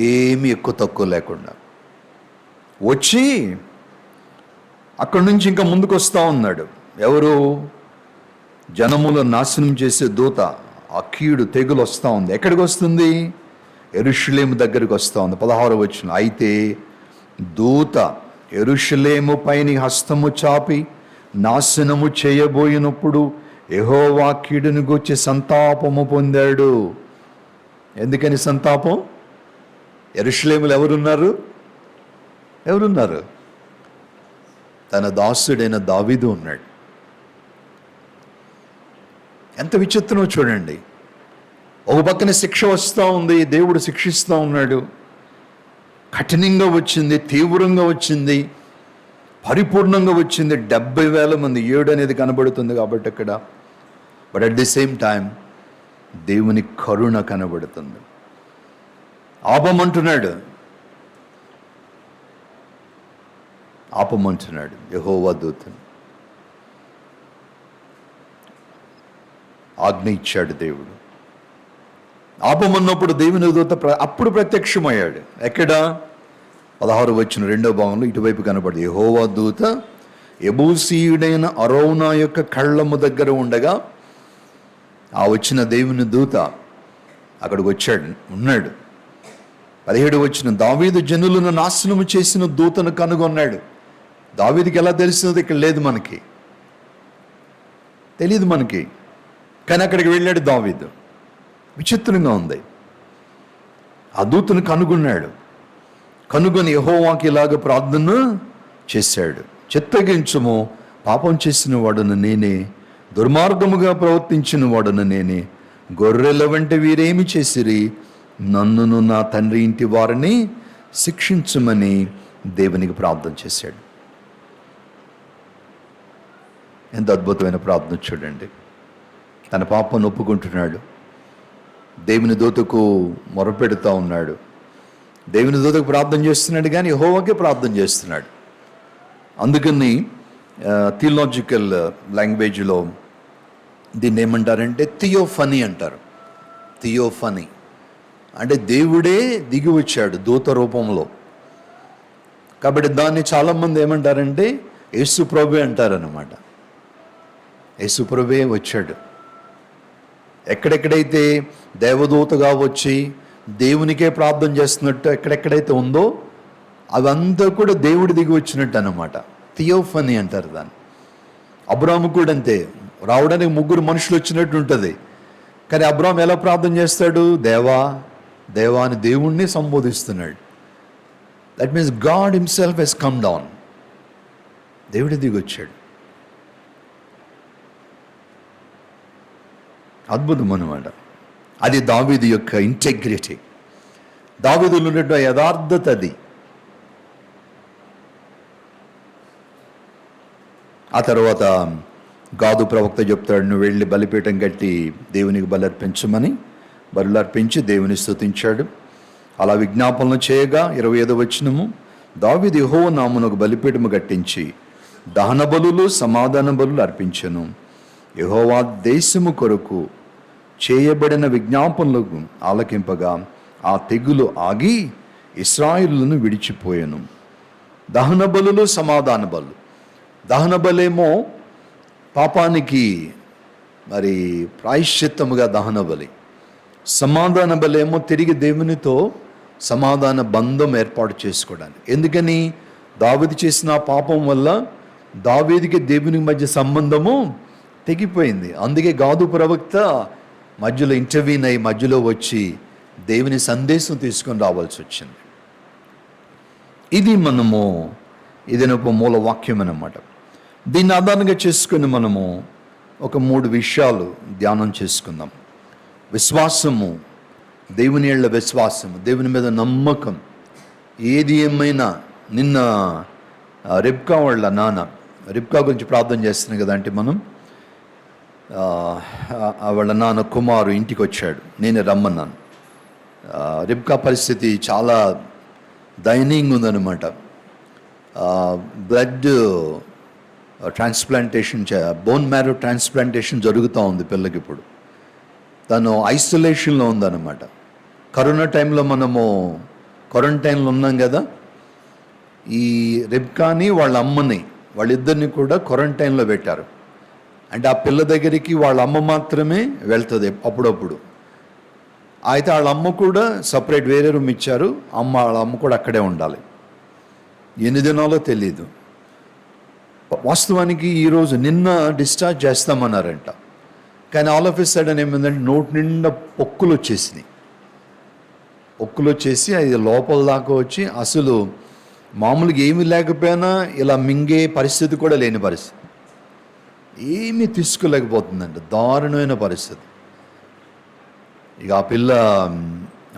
ఏమీ ఎక్కువ తక్కువ లేకుండా వచ్చి అక్కడి నుంచి ఇంకా ముందుకు వస్తూ ఉన్నాడు. ఎవరు? జనములను నాశనం చేసే దూత, ఆ కీడు తెగులు వస్తూ ఉంది. ఎక్కడికి వస్తుంది? యెరూషలేము దగ్గరికి వస్తూ ఉంది. 16వ వచనం, అయితే దూత యెరూషలేము పైని హస్తము చాపి నాశనము చేయబోయినప్పుడు యెహోవా కీడును గూర్చి సంతాపము పొందాడు. ఎందుకని సంతాపం? యెరూషలేములో ఎవరున్నారు? తన దాసుడైన దావీదు ఉన్నాడు. ఎంత విచిత్రమో చూడండి. ఒక పక్కన శిక్ష వస్తూ ఉంది, దేవుడు శిక్షిస్తూ ఉన్నాడు. కఠినంగా వచ్చింది, తీవ్రంగా వచ్చింది, పరిపూర్ణంగా వచ్చింది. 70,000 మంది, 7 అనేది కనబడుతుంది కాబట్టి అక్కడ. But at the same time దేవుని కరుణ కనబడుతుంది. ఆపమంటున్నాడు యెహోవా దూతను. ఆజ్ఞ ఇచ్చాడు దేవుడు. ఆపమన్నప్పుడు దేవుని దూత అప్పుడు ప్రత్యక్షమయ్యాడు. ఎక్కడ? 16వ వచనం 2వ భాగంలో ఇటువైపు కనబడి, యెహోవా దూత యెబూసీయుడైన అరౌనా యొక్క కళ్ళము దగ్గర ఉండగా ఆ వచ్చిన దేవుని దూత అక్కడికి ఉన్నాడు. 17వ వచనం, దావీదు జనులను నాశనము చేసిన దూతను కనుగొన్నాడు. దావీదుకి ఎలా తెలిసినది ఇక్కడ లేదు, మనకి తెలియదు మనకి. కానీ అక్కడికి వెళ్ళాడు దావీదు. విచిత్రంగా ఉంది. ఆ దూతను కనుగొన్నాడు. కనుగొని యెహోవాకి ఇలాగ ప్రార్థన చేశాడు, చిత్తగించుము, పాపం చేసిన వాడును నేనే, దుర్మార్గముగా ప్రవర్తించిన వాడును నేనే, గొర్రెల వంటి వీరేమి చేసిరి, నన్నును నా తండ్రి ఇంటి వారిని శిక్షించమని దేవునికి ప్రార్థన చేశాడు. ఎంత అద్భుతమైన ప్రార్థన చూడండి. తన పాపను ఒప్పుకుంటున్నాడు, దేవుని దూతకు మొరపెడుతూ ఉన్నాడు, దేవుని దూతకు ప్రార్థన చేస్తున్నాడు, కానీ యెహోవాకే ప్రార్థన చేస్తున్నాడు. అందుకని థియలాజికల్ లాంగ్వేజ్లో దీన్ని ఏమంటారంటే థియోఫనీ అంటారు. థియోఫనీ అంటే దేవుడే దిగి వచ్చాడు దూత రూపంలో. కాబట్టి దాన్ని చాలామంది ఏమంటారంటే యేసు ప్రభువే అంటారన్నమాట. యేసు ప్రభువే వచ్చాడు. ఎక్కడెక్కడైతే దేవదూతగా వచ్చి దేవునికే ప్రార్థన చేస్తున్నట్టు ఎక్కడెక్కడైతే ఉందో అవంతా కూడా దేవుడు దిగి వచ్చినట్టు అన్నమాట. థియోఫనీ అంటారు దాన్ని. అబ్రాహాము కూడా అంతే, రావడానికి 3 మనుషులు వచ్చినట్టు ఉంటుంది, కానీ అబ్రాహాము ఎలా ప్రార్థన చేస్తాడు? దేవా దేవా అని దేవుణ్ణి సంబోధిస్తున్నాడు. That means God himself he's come down. దేవుడి దిగి వచ్చాడు. అద్భుతం అన్నమాట. అది దావీదు యొక్క ఇంటెగ్రిటీ, దావీదులో ఉన్నటువంటి యథార్థత. అది ఆ తర్వాత గాదు ప్రవక్త చెప్తాడు, నువ్వు వెళ్ళి బలిపీఠం కట్టి దేవునికి బలి అర్పించమని. బలులు అర్పించి దేవుని స్తుతించాడు. అలా విజ్ఞాపనలు చేయగా 25వ వచనము, దావీదు యెహోవా నామమునకు బలిపీఠము కట్టించి దహన బలులు సమాధాన బలులు అర్పించెను. యెహోవా దేశము కొరకు చేయబడిన విజ్ఞాపనలకు ఆలకింపగా ఆ తెగులు ఆగి ఇశ్రాయేలును విడిచిపోయాను. దహన బలులు సమాధాన బలు. దహన బలేమో పాపానికి మరి ప్రాయశ్చిత్తముగా దహన బలి. సమాధాన బలేమో తిరిగి దేవునితో సమాధాన బంధం ఏర్పాటు చేసుకోవడానికి. ఎందుకని? దావీదు చేసిన పాపం వల్ల దావీదుకి దేవునికి మధ్య సంబంధము తెగిపోయింది. అందుకే గాదు ప్రవక్త మధ్యలో ఇంటర్వ్యూన్ అయ్యి మధ్యలో వచ్చి దేవుని సందేశం తీసుకొని రావాల్సి వచ్చింది. ఇది ఒక మూల వాక్యం అన్నమాట. దీన్ని ఆధారంగా చేసుకుని మనము ఒక 3 విషయాలు ధ్యానం చేసుకుందాం. విశ్వాసము, దేవుని ఏళ్ల విశ్వాసము, దేవుని మీద నమ్మకం. ఏది ఏమైనా నిన్న రిబ్కా వాళ్ళ నాన్న, రిబ్కా గురించి ప్రార్థన చేస్తున్నాం కదా, అంటే మనం వాళ్ళ నాన్న కుమారు ఇంటికి వచ్చాడు, నేనే రమ్మన్నాను. రిబ్కా పరిస్థితి చాలా దయనీయంగా ఉందన్నమాట. Blood transplantation, bone marrow transplantation జరుగుతూ ఉంది పిల్లకి. ఇప్పుడు తను ఐసోలేషన్లో ఉందన్నమాట. కరోనా టైంలో మనము క్వారంటైన్లో ఉన్నాం కదా, ఈ రిబ్కాని వాళ్ళ అమ్మని, వాళ్ళిద్దరిని కూడా క్వారంటైన్లో పెట్టారు. అంటే ఆ పిల్ల దగ్గరికి వాళ్ళ అమ్మ మాత్రమే వెళ్తుంది అప్పుడప్పుడు. అయితే వాళ్ళ అమ్మ కూడా సపరేట్ వేరే రూమ్ ఇచ్చారు. వాళ్ళ అమ్మ కూడా అక్కడే ఉండాలి. ఎన్ని దినాలో తెలీదు. వాస్తవానికి ఈరోజు నిన్న డిశ్చార్జ్ చేస్తామన్నారంట, కానీ ఆల్ ఆఫ్ ఎ సడన్ ఏమైందంటే నోటి నిండా పొక్కులు వచ్చేసినాయి. పొక్కులు వచ్చేసి అది లోపల దాకా వచ్చి అసలు మామూలుగా ఏమీ లేకపోయినా ఇలా మింగే పరిస్థితి కూడా లేని పరిస్థితి, ఏమీ తీసుకోలేకపోతుందంట. దారుణమైన పరిస్థితి. ఇక ఆ పిల్ల,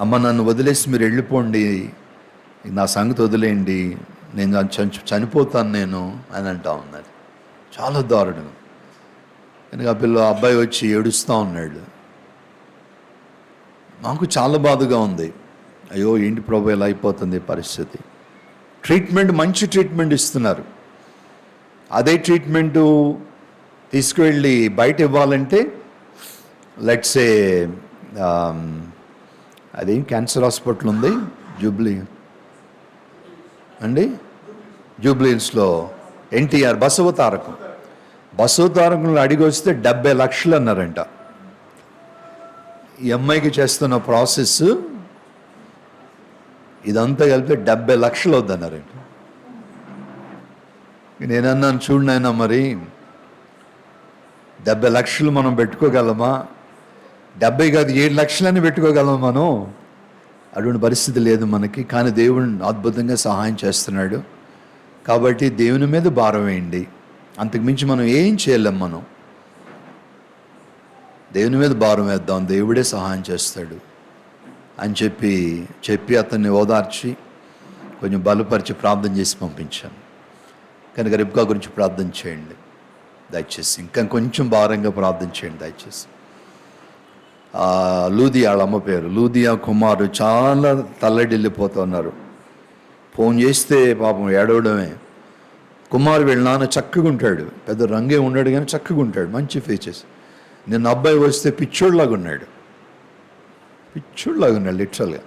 అమ్మ నన్ను వదిలేసి మీరు వెళ్ళిపోండి, నా సంగతి వదిలేయండి, నేను చనిపోతాను నేను అని అంటా ఉన్నది. చాలా దారుణం. కనుక ఆ పిల్ల అబ్బాయి వచ్చి ఏడుస్తూ ఉన్నాడు. నాకు చాలా బాధగా ఉంది. అయ్యో ఏంటి ప్రభు ఎలా అయిపోతుంది పరిస్థితి. ట్రీట్మెంట్, మంచి ట్రీట్మెంట్ ఇస్తున్నారు. అదే ట్రీట్మెంటు తీసుకువెళ్ళి బయట ఇవ్వాలంటే లెట్సే అదేం క్యాన్సర్ హాస్పిటల్ ఉంది జూబ్లీ అండి, జూబ్లీహిల్స్లో ఎన్టీఆర్ బసవతారకంలో అడిగి వస్తే 70 లక్షలు అన్నారంట. ఈ అమ్మాయికి చేస్తున్న ప్రాసెస్ ఇదంతా కలిపితే 70 లక్షలు అవుద్దన్నారంట. నేనన్నాను, చూడు నాయనా, మరి 70 లక్షలు మనం పెట్టుకోగలమా? 70 కాదు 7 లక్షలని పెట్టుకోగలమా మనం? అటువంటి పరిస్థితి లేదు మనకి. కానీ దేవుడు అద్భుతంగా సహాయం చేస్తున్నాడు. కాబట్టి దేవుని మీద భారం వేయండి. అంతకుమించి మనం ఏం చేయలేం. మనం దేవుని మీద భారం వేద్దాం, దేవుడే సహాయం చేస్తాడు అని చెప్పి అతన్ని ఓదార్చి కొంచెం బలపరిచి ప్రార్థన చేసి పంపించాను. కనుక రిబ్కా గురించి ప్రార్థన చేయండి దయచేసి, ఇంకా కొంచెం భారంగా ప్రార్థన చేయండి దయచేసి. లూదియా వాళ్ళ అమ్మ పేరు, లూదియా కుమారు చాలా తల్లడిల్లిపోతున్నారు. ఫోన్ చేస్తే పాపం ఏడవడమే. కుమారు వీళ్ళ నాన్న చక్కగా ఉంటాడు, పెద్ద రంగే ఉన్నాడు కానీ చక్కగా ఉంటాడు, మంచి ఫీచర్స్. నిన్న అబ్బాయి వస్తే పిచ్చోడ్లాగా ఉన్నాడు లిటరల్గా.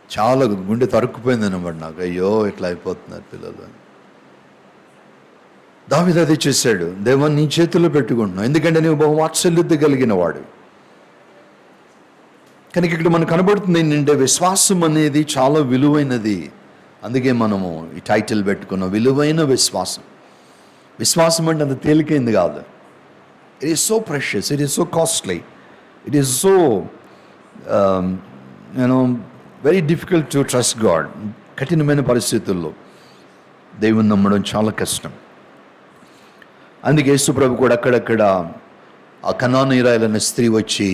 చాలా గుండె తరుక్కుపోయింది అనమాట నాకు. అయ్యో ఇట్లా అయిపోతున్నారు పిల్లలు అని. దావీదు అది చేశాడు, దేవా నీ చేతుల్లో పెట్టుకుంటున్నావు, ఎందుకంటే నువ్వు బహు వాత్సల్యత కలిగిన వాడు. కనుక ఇక్కడ మనకు కనబడుతుంది ఏంటంటే విశ్వాసం అనేది చాలా విలువైనది. అందుకే మనము ఈ టైటిల్ పెట్టుకున్నాం, విలువైన విశ్వాసం. విశ్వాసం అంటే అంత తేలికైంది కాదు. It is so precious, it is so costly, it is so very difficult to trust God. కఠినమైన పరిస్థితుల్లో దేవుని నమ్మడం చాలా కష్టం. అందుకే యేసు ప్రభు కూడా అక్కడక్కడ ఆ కనానీయురాలైన స్త్రీ వచ్చి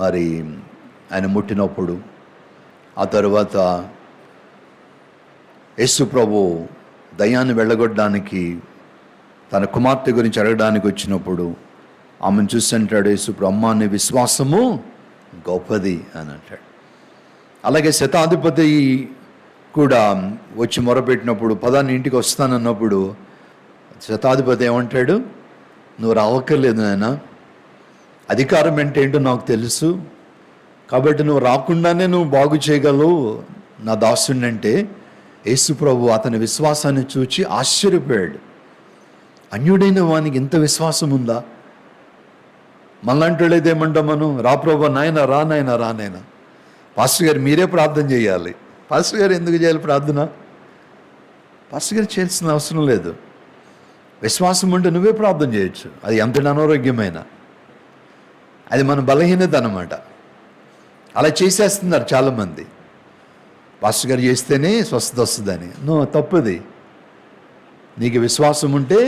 మరి ఆయన ముట్టినప్పుడు, ఆ తర్వాత యేసు ప్రభు దయ్యాన్ని వెళ్ళగొట్టడానికి తన కుమార్తె గురించి అడగడానికి వచ్చినప్పుడు ఆమెను చూసి అంటాడు యేసు ప్రభు, అమ్మా నీ విశ్వాసము గొప్పది అని అంటాడు. అలాగే శతాధిపతి కూడా వచ్చి మొరపెట్టినప్పుడు, పదాన్ని ఇంటికి వస్తానన్నప్పుడు శతాధిపతి ఏమంటాడు, నువ్వు రావక్కర్లేదు నాయన, అధికారం అంటే ఏంటో నాకు తెలుసు, కాబట్టి నువ్వు రాకుండానే నువ్వు బాగు చేయగలవు నా దాసుడిని అంటే. యేసు ప్రభు అతని విశ్వాసాన్ని చూచి ఆశ్చర్యపోయాడు. అన్యుడైన వానికి ఇంత విశ్వాసం ఉందా? మనలాంటి వాళ్ళైతే ఏమంటాం మనం, రా ప్రభు, నాయన రా నాయన రా నాయన. పాస్టర్ గారు మీరే ప్రార్థన చేయాలి. పాస్టర్ గారు ఎందుకు చేయాలి ప్రార్థన? పాస్టర్ గారు చేయాల్సిన అవసరం లేదు. విశ్వాసం ఉంటే నువ్వే ప్రార్థన చేయొచ్చు. అది ఎంతటి అనారోగ్యమైన, అది మన బలహీనత అన్నమాట. అలా చేసేస్తున్నారు చాలామంది. పాస్టర్ గారు చేస్తేనే స్వస్థత వస్తుందని. తప్పది. నీకు విశ్వాసం ఉంటే,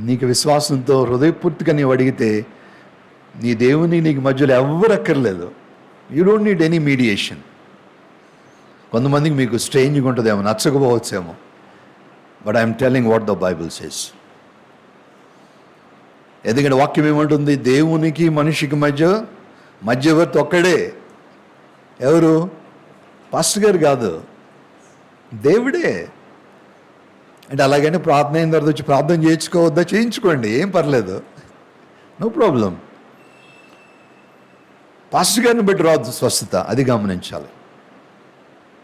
నీకు విశ్వాసంతో హృదయపూర్తిగా నీవు అడిగితే నీ దేవుని నీకు మధ్యలో ఎవ్వరు అక్కర్లేదు. You don't need any mediation. కొంతమందికి మీకు స్ట్రేంజ్గా ఉంటుందేమో, నచ్చకపోవచ్చేమో, but I'm telling what the Bible says. ఎందుకంటే వాక్యం ఏమంటుంది, దేవునికి మనిషికి మధ్యవర్తి ఒక్కడే. ఎవరు? పాస్టర్ గారు కాదు, దేవుడే. అంటే అలాగని ప్రార్థన అయిన తర్వాత వచ్చి ప్రార్థన చేయించుకోవద్దా? చేయించుకోండి, ఏం పర్లేదు, నో ప్రాబ్లం. పాస్టర్ గారిని బట్టి రాదు స్వస్థత, అది గమనించాలి.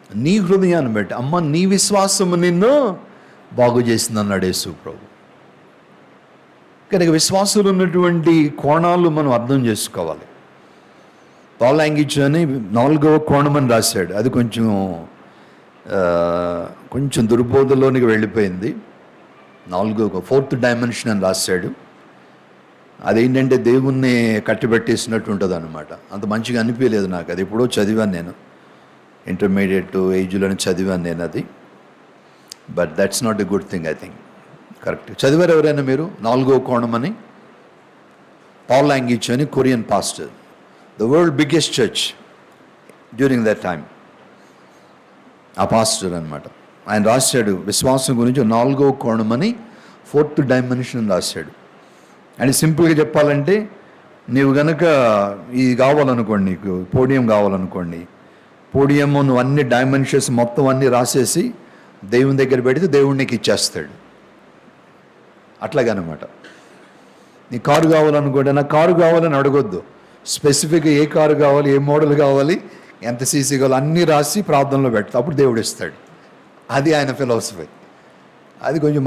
నీ హృదయాన్ని బట్టి, అమ్మ నీ విశ్వాసము నిన్ను బాగు చేసింది అన్నాడు యేసు ప్రభు. కనుక విశ్వాసులు ఉన్నటువంటి కోణాలు మనం అర్థం చేసుకోవాలి. పాల్ యాంగిచ్ అని 4వ కోణం అని రాశాడు. అది కొంచెం దుర్బోధలోనికి వెళ్ళిపోయింది. 4th డైమెన్షన్ అని రాశాడు. అదేంటంటే దేవుణ్ణి కట్టిబెట్టేసినట్టు ఉంటుంది అనమాట. అంత మంచిగా అనిపించలేదు నాకు. అది ఎప్పుడో చదివాను నేను, ఇంటర్మీడియట్ ఏజ్లోనే చదివాను నేను అది. But that's not a good thing I think. Correct చదివారు ఎవరైనా మీరు 4వ కోణం అని? పాల్ యాంగిచ్ అని Korean pastor, the world biggest church during that time. ఆ పాస్టర్ అనమాట. ఆయన రాశాడు విశ్వాసం గురించి 4వ కోణం అని, 4th డైమెన్షన్ రాశాడు. అండ్ సింపుల్గా చెప్పాలంటే, నీవు గనక ఇది కావాలనుకోండి, నీకు పోడియం కావాలనుకోండి, పోడియము నువ్వు అన్ని డైమెన్షన్స్ మొత్తం అన్నీ రాసేసి దేవుని దగ్గర పెడితే దేవుడు నీకు ఇచ్చేస్తాడు. అట్లాగనమాట. నీ కారు కావాలనుకోండి, నాకు కారు కావాలని అడగొద్దు. స్పెసిఫిక్గా ఏ కారు కావాలి, ఏ మోడల్ కావాలి, ఎంత సీసీ కావాలి అన్నీ రాసి ప్రార్థనలో పెడతా, అప్పుడు దేవుడు ఇస్తాడు. అది ఆయన ఫిలాసఫీ. అది కొంచెం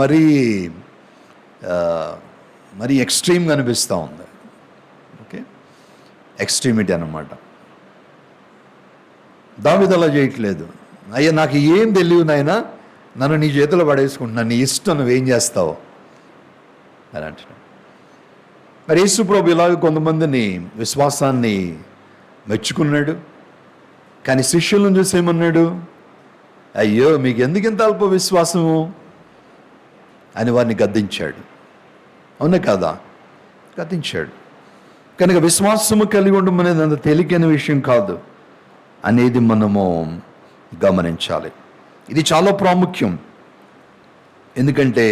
మరీ ఎక్స్ట్రీమ్గా అనిపిస్తూ ఉంది. ఓకే, ఎక్స్ట్రీమిటీ అన్నమాట. దావీదు అలా చేయట్లేదు. అయ్యా నాకు ఏం తెలియదు నాయనా, నన్ను నీ చేతిలో పడేసుకుంటున్నాను, నీ ఇష్టం, నువ్వేం చేస్తావు అని అంటున్నాడు. మరి యేసు ప్రభు ఇలాగ కొంతమందిని విశ్వాసాన్ని మెచ్చుకున్నాడు. కానీ శిష్యులను చూసి ఏమన్నాడు? అయ్యో మీకు ఎందుకు ఇంత అల్ప విశ్వాసము అని వారిని గద్దించాడు. అవునా కదా? గతించాడు. కనుక విశ్వాసము కలిగి ఉండడం అనేది అంత తేలికైన విషయం కాదు అనేది మనము గమనించాలి. ఇది చాలా ప్రాముఖ్యం. ఎందుకంటే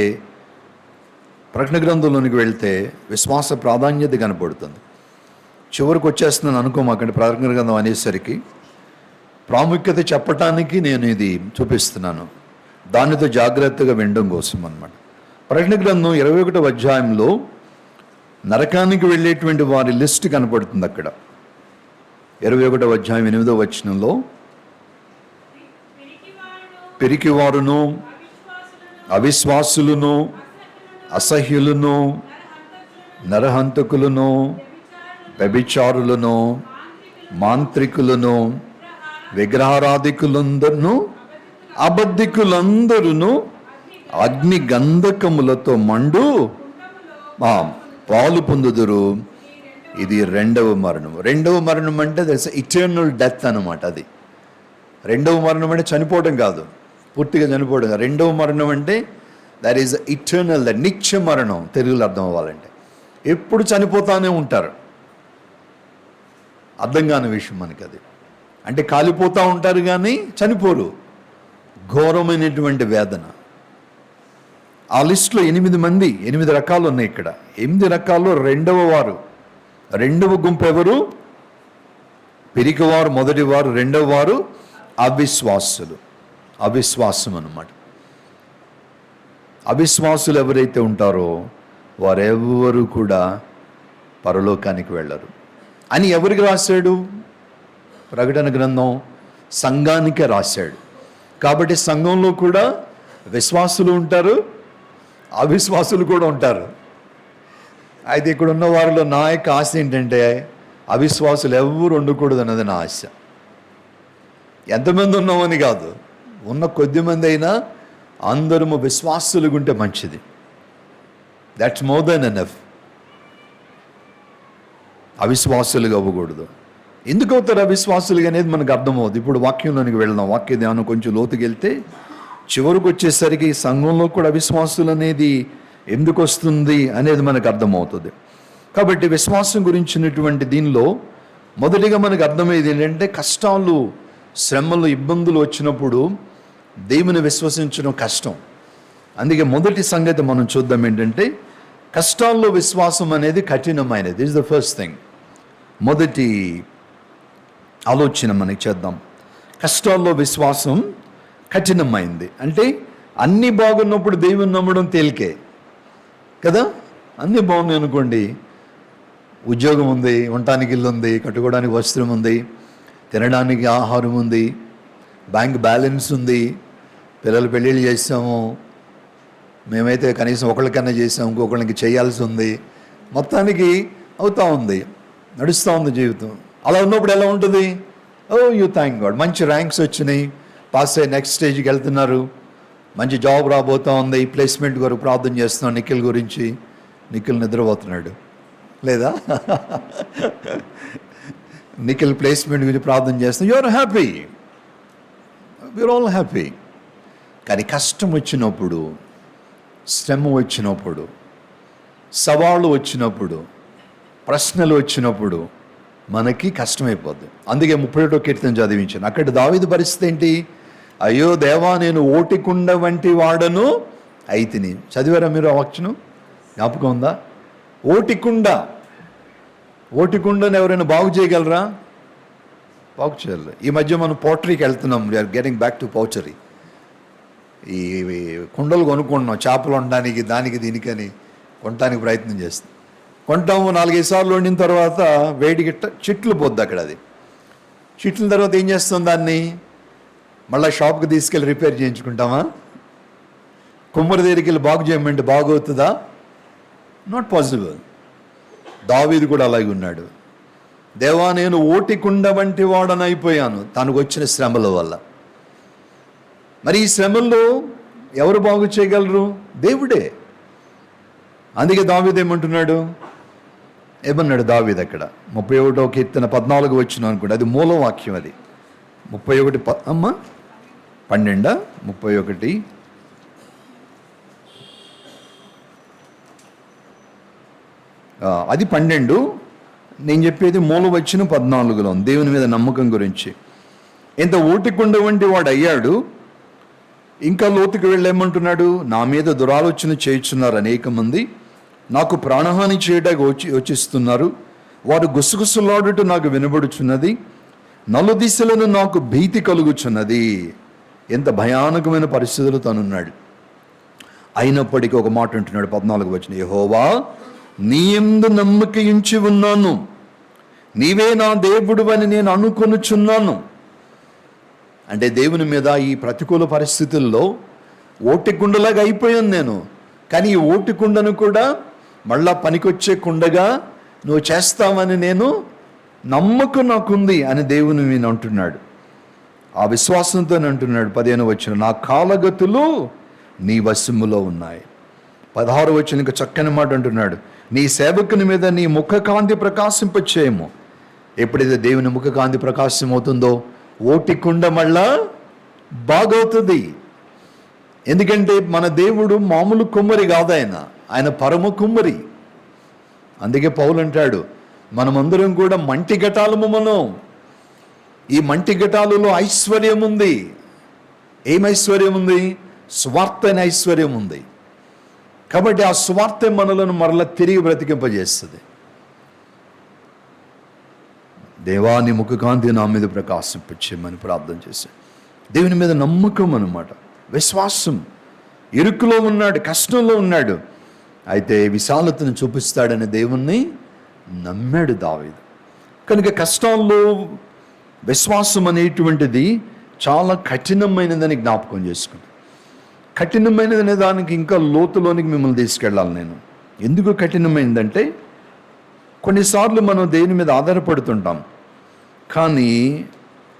ప్రకటన గ్రంథంలోనికి వెళ్తే విశ్వాస ప్రాధాన్యత కనపడుతుంది. చివరికి వచ్చేస్తున్నాను అనుకోమాకండి, ప్రకటన గ్రంథం అనేసరికి ప్రాముఖ్యత చెప్పటానికి నేను ఇది చూపిస్తున్నాను, దానితో జాగ్రత్తగా వినడం కోసం అన్నమాట. ప్రకటన గ్రంథం 21వ అధ్యాయంలో నరకానికి వెళ్ళేటువంటి వారి లిస్ట్ కనపడుతుంది. అక్కడ 21వ అధ్యాయం 8వ వచనంలో పిరికివారును, అవిశ్వాసులను, అసహ్యులను, నరహంతకులను, వ్యభిచారులను, మాంత్రికులను, విగ్రహారాధికులందరూ, అబద్ధికులందరూ అగ్ని గంధకములతో మండు పాలు పొందుదురు. ఇది రెండవ మరణం. రెండవ మరణం అంటే దట్స్ ఇటర్నల్ డెత్ అన్నమాట. అది రెండవ మరణం అంటే చనిపోవడం కాదు, పూర్తిగా చనిపోవడం కాదు. రెండవ మరణం అంటే దట్ ఈస్ ఇటర్నల్, దట్ నిత్య మరణం తెలుగులో అర్థం అవ్వాలంటే. ఎప్పుడు చనిపోతానే ఉంటారు. అర్థం కాని విషయం మనకి అది. అంటే కాలిపోతూ ఉంటారు కానీ చనిపోరు. ఘోరమైనటువంటి వేదన. ఆ లిస్టులో 8 రకాలు ఉన్నాయి. ఇక్కడ 8 రకాల్లో రెండవ గుంపు ఎవరు? పిరికివారు మొదటివారు, రెండవ వారు అవిశ్వాసులు. అవిశ్వాసం అన్నమాట. అవిశ్వాసులు ఎవరైతే ఉంటారో వారెవరు కూడా పరలోకానికి వెళ్ళరు అని ఎవరికి రాశాడు? ప్రకటన గ్రంథం సంఘానికే రాశాడు. కాబట్టి సంఘంలో కూడా విశ్వాసులు ఉంటారు, అవిశ్వాసులు కూడా ఉంటారు. అయితే ఇక్కడ ఉన్న వారిలో నా యొక్క ఆశ ఏంటంటే అవిశ్వాసులు ఎవరు ఉండకూడదు అన్నది నా ఆశ. ఎంతమంది ఉన్నామని కాదు, ఉన్న కొద్ది మంది అయినా అందరము విశ్వాసులుగా ఉంటే మంచిది. That's more than enough. అవిశ్వాసులుగా అవ్వకూడదు. ఎందుకు అవుతారు అవిశ్వాసులుగా అనేది మనకు అర్థమవుతుంది. ఇప్పుడు వాక్యంలోనికి వెళ్దాం. వాక్య ధ్యానం కొంచెం లోతుకి వెళ్తే చివరికి వచ్చేసరికి సంఘంలో కూడా అవిశ్వాసులు అనేది ఎందుకు వస్తుంది అనేది మనకు అర్థమవుతుంది. కాబట్టి విశ్వాసం గురించినటువంటి దీనిలో మొదటిగా మనకు అర్థమయ్యేది ఏంటంటే కష్టాలు, శ్రమలు, ఇబ్బందులు వచ్చినప్పుడు దేవుని విశ్వసించడం కష్టం. అందుకే మొదటి సంగతి మనం చూద్దాం ఏంటంటే కష్టాల్లో విశ్వాసం అనేది కఠినమైనది. This is the first thing. మొదటి ఆలోచన మనకి చేద్దాం. కష్టాల్లో విశ్వాసం కఠినమైంది. అంటే అన్నీ బాగున్నప్పుడు దేవుని నమ్మడం తేలికే కదా. అన్నీ బాగున్నాయి అనుకోండి, ఉద్యోగం ఉంది, ఉండటానికి ఇల్లు ఉంది, కట్టుకోవడానికి వస్త్రం ఉంది, తినడానికి ఆహారం ఉంది, బ్యాంక్ బ్యాలెన్స్ ఉంది, పిల్లలు పెళ్ళిళ్ళు చేసాము, మేమైతే కనీసం ఒకళ్ళకన్నా చేసాము, ఇంకొకళ్ళకి చేయాల్సి ఉంది, మొత్తానికి అవుతూ ఉంది, నడుస్తూ ఉంది జీవితం. అలా ఉన్నప్పుడు ఎలా ఉంటుంది? ఓ యూ థ్యాంక్ గాడ్, మంచి ర్యాంక్స్ వచ్చినాయి, పాస్ అయ్యి నెక్స్ట్ స్టేజ్కి వెళ్తున్నారు, మంచి జాబ్ రాబోతూ ఉంది, ప్లేస్మెంట్ కొరకు ప్రార్థన చేస్తున్నాం. నిఖిల్ గురించి, నిఖిల్ నిద్రపోతున్నాడు లేదా? నిఖిల్ ప్లేస్మెంట్ గురించి ప్రార్థన చేస్తున్నాం. You are happy, we are all happy. కానీ కష్టం వచ్చినప్పుడు, శ్రమ వచ్చినప్పుడు, సవాళ్ళు వచ్చినప్పుడు, ప్రశ్నలు వచ్చినప్పుడు మనకి కష్టమైపోద్ది. అందుకే 31వ కీర్తన చదివించాను. అక్కడ దావీదు పరిస్థితి ఏంటి? అయ్యో దేవా, నేను ఓటికుండ వంటి వాడను అయితిని. చదివారా మీరు ఆ వాక్యను? జ్ఞాపకం ఉందా? ఓటికుండను ఎవరైనా బాగు చేయగలరా? బాగు చేయాలి. ఈ మధ్య మనం పోటరీకి వెళ్తున్నాం. We're getting back to pottery. ఈ కుండలు కొనుక్కుంటున్నాం చేపలు వండడానికి, దానికి దీనికని కొనడానికి ప్రయత్నం చేస్తాం. కొంటాము, 4-5 సార్లు వండిన తర్వాత వేడికి చిట్లు పోద్ది అక్కడ. అది చిట్ల తర్వాత ఏం చేస్తాం? దాన్ని మళ్ళీ షాప్కి తీసుకెళ్ళి రిపేర్ చేయించుకుంటామా? కుమ్మరి దగ్గరికి వెళ్ళి బాగు చేయమంటే బాగవుతుందా? Not possible. దావీదు కూడా అలాగే ఉన్నాడు. దేవా, నేను ఓటికుండ వంటి వాడనైపోయాను తనకు వచ్చిన శ్రమల వల్ల. మరి ఈ శ్రమల్లో ఎవరు బాగు చేయగలరు? దేవుడే. అందుకే దావీదు ఏమంటున్నాడు? ఏమన్నాడు దావీదు అక్కడ 31వ కీర్తన 14 వచ్చిన అనుకోండి, అది మూలవాక్యం. అది 31 12 31 31 అది 12. నేను చెప్పేది మూలవచనం 14లో దేవుని మీద నమ్మకం గురించి. ఇంత ఓటికుండ వంటి వాడు అయ్యాడు, ఇంకా లోతుకి వెళ్ళేమంటున్నాడు, నా మీద దురాలోచన చేయుచున్నారు అనేక మంది, నాకు ప్రాణహాని చేయడానికి యోచిస్తున్నారు, వారు గుసగుసలాడుట నాకు వినబడుచున్నది, నలుదిశలను నాకు భీతి కలుగుచున్నది. ఎంత భయానకమైన పరిస్థితులు తనున్నాడు. అయినప్పటికీ ఒక మాట అంటున్నాడు 14 వచనం, యెహోవా నీ యందు నమ్మిక ఉంచి ఉన్నాను, నీవే నా దేవుడు అని నేను అనుకొనుచున్నాను. అంటే దేవుని మీద ఈ ప్రతికూల పరిస్థితుల్లో ఓటికుండలాగా అయిపోయాను నేను, కానీ ఈ ఓటికుండను కూడా మళ్ళా పనికొచ్చే కుండగా నువ్వు చేస్తావని నేను నమ్మకం నాకుంది అని దేవుని మీద అంటున్నాడు. ఆ విశ్వాసంతో అంటున్నాడు 15వ వచనం, నా కాలగతులు నీ వశములో ఉన్నాయి. 16వ వచనం ఇంకా చక్కని మాట అంటున్నాడు, నీ సేవకుని మీద నీ ముఖకాంతి ప్రకాశింపచేయము. ఎప్పుడైతే దేవుని ముఖకాంతి ప్రకాశం అవుతుందో ఓటికుండ మళ్ళా బాగవుతుంది. ఎందుకంటే మన దేవుడు మామూలు కుమ్మరి కాదు, ఆయన పరమ కుమ్మరి. అందుకే పౌలు అంటాడు, మనమందరం కూడా మంటి ఘటాలము. మనం ఈ మంటి ఘటాలలో ఐశ్వర్యం ఉంది. ఏం ఐశ్వర్యం ఉంది? స్వార్థ అనే ఐశ్వర్యం ఉంది. కాబట్టి ఆ స్వార్థం మనలను మరలా తిరిగి బ్రతికింపజేస్తుంది. దేవాని ముఖకాంతి నా మీద ప్రకాశింపచేయమని ప్రార్థన చేశాడు. దేవుని మీద నమ్మకం అన్నమాట, విశ్వాసం. ఇరుకులో ఉన్నాడు, కష్టంలో ఉన్నాడు, అయితే విశాలతను చూపిస్తాడని దేవుణ్ణి నమ్మాడు దావీదు. కనుక కష్టాల్లో విశ్వాసం అనేటువంటిది చాలా కఠినమైనదని జ్ఞాపకం చేసుకుంది. కఠినమైనది అనే దానికి ఇంకా లోతులోనికి మిమ్మల్ని తీసుకెళ్ళాలి నేను. ఎందుకు కఠినమైనదంటే, కొన్నిసార్లు మనం దేని మీద ఆధారపడుతుంటాం, కానీ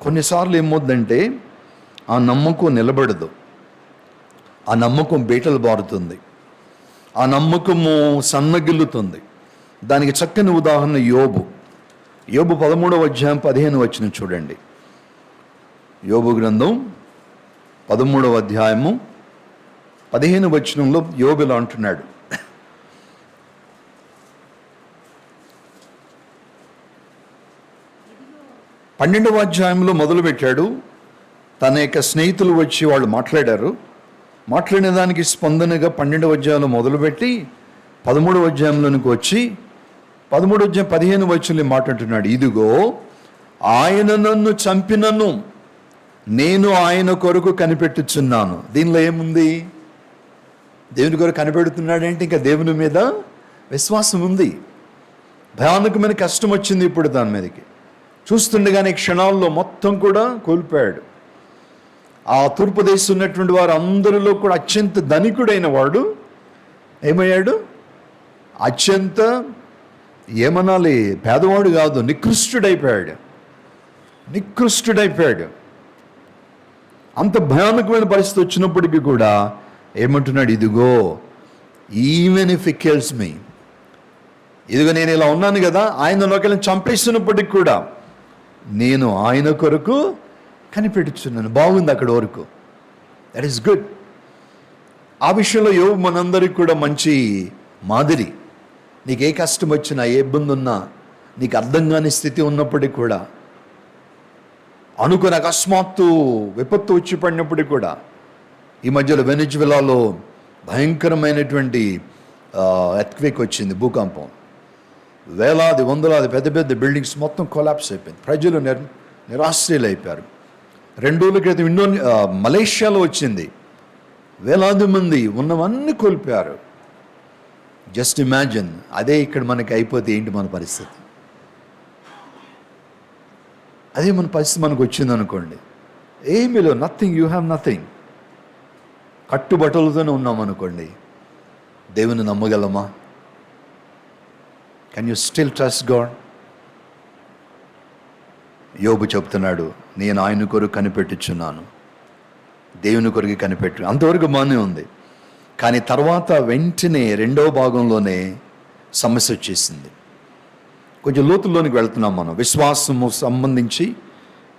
కొన్నిసార్లు ఏమవుద్దంటే ఆ నమ్మకం నిలబడదు, ఆ నమ్మకం బీటలు బారుతుంది, ఆ నమ్మకము సన్నగిల్లుతుంది. దానికి చక్కని ఉదాహరణ యోబు. 13వ అధ్యాయం 15వ వచనం చూడండి. యోబు గ్రంథం 13వ అధ్యాయము 15వ వచనంలో యోబు ఇలా అంటున్నాడు, 12వ అధ్యాయంలో మొదలుపెట్టాడు. తన యొక్క స్నేహితులు వచ్చి వాళ్ళు మాట్లాడిన దానికి స్పందనగా 12వ అధ్యాయంలో మొదలుపెట్టి 13వ అధ్యాయంలోనికి వచ్చి 13వ అధ్యాయం 15వ వచనంలో మాట్లాడుతున్నాడు, ఇదిగో ఆయన నన్ను చంపినను నేను ఆయన కొరకు కనిపెట్టుచున్నాను. దీనిలో ఏముంది? దేవుని కొరకు కనిపెడుతున్నాడంటే ఇంకా దేవుని మీద విశ్వాసం ఉంది. భయానకమైన కష్టం వచ్చింది ఇప్పుడు దాని మీదకి. చూస్తుండగానే క్షణాల్లో మొత్తం కూడా కోల్పోయాడు. ఆ తూర్పు దేశం ఉన్నటువంటి వారు అందరిలో కూడా అత్యంత ధనికుడైన వాడు ఏమయ్యాడు? అత్యంత ఏమనాలి, పేదవాడు కాదు, నికృష్టుడైపోయాడు. అంత భయానకమైన పరిస్థితి వచ్చినప్పటికీ కూడా ఏమంటున్నాడు, ఇదిగో even if it kills me, ఇదిగో నేను ఇలా ఉన్నాను కదా, ఆయన ఒకరిని చంపేస్తున్నప్పటికి కూడా నేను ఆయన కొరకు కనిపెట్టుచున్నాను. బాగుంది అక్కడ వరకు, దట్ ఈస్ గుడ్. ఆ విషయంలో యోబు మనందరికి కూడా మంచి మాదిరి. నీకు ఏ కష్టం వచ్చినా, ఏ ఇబ్బంది ఉన్నా, నీకు అర్థం కాని స్థితి ఉన్నప్పటికీ కూడా, అనుకుని అకస్మాత్తు విపత్తు వచ్చి పడినప్పటికీ కూడా, ఈ మధ్యలో వెనిజువెలాలో భయంకరమైనటువంటి ఎర్త్క్వేక్ వచ్చింది, భూకంపం. వేలాది వందలాది పెద్ద పెద్ద బిల్డింగ్స్ మొత్తం కొలాప్స్ అయిపోయింది. ప్రజలు నిరాశ్రయులు అయిపోయారు. 2 రోజుల క్రితం మలేషియాలో వచ్చింది. వేలాది మంది ఉన్నవన్నీ కోల్పోయారు. జస్ట్ ఇమాజిన్, అదే ఇక్కడ మనకి అయిపోతే ఏంటి మన పరిస్థితి? అదే మన పరిస్థితి మనకు వచ్చింది అనుకోండి, ఏమీలో నథింగ్, యూ హ్యావ్ నథింగ్. కట్టుబట్టలతోనే ఉన్నాం అనుకోండి, దేవుని నమ్మగలమా? Can you still trust God? యోబు చెప్తున్నాడు, నేను ఆయన కొరకు కనిపెట్టుచున్నాను, దేవుని కొరకు కనిపెట్టు. అంతవరకు బాగానే ఉంది. కానీ తర్వాత వెంటనే 2వ భాగంలోనే సమస్య వచ్చేసింది. కొంచెం లోతుల్లోనికి వెళ్తున్నాం మనం. విశ్వాసము సంబంధించి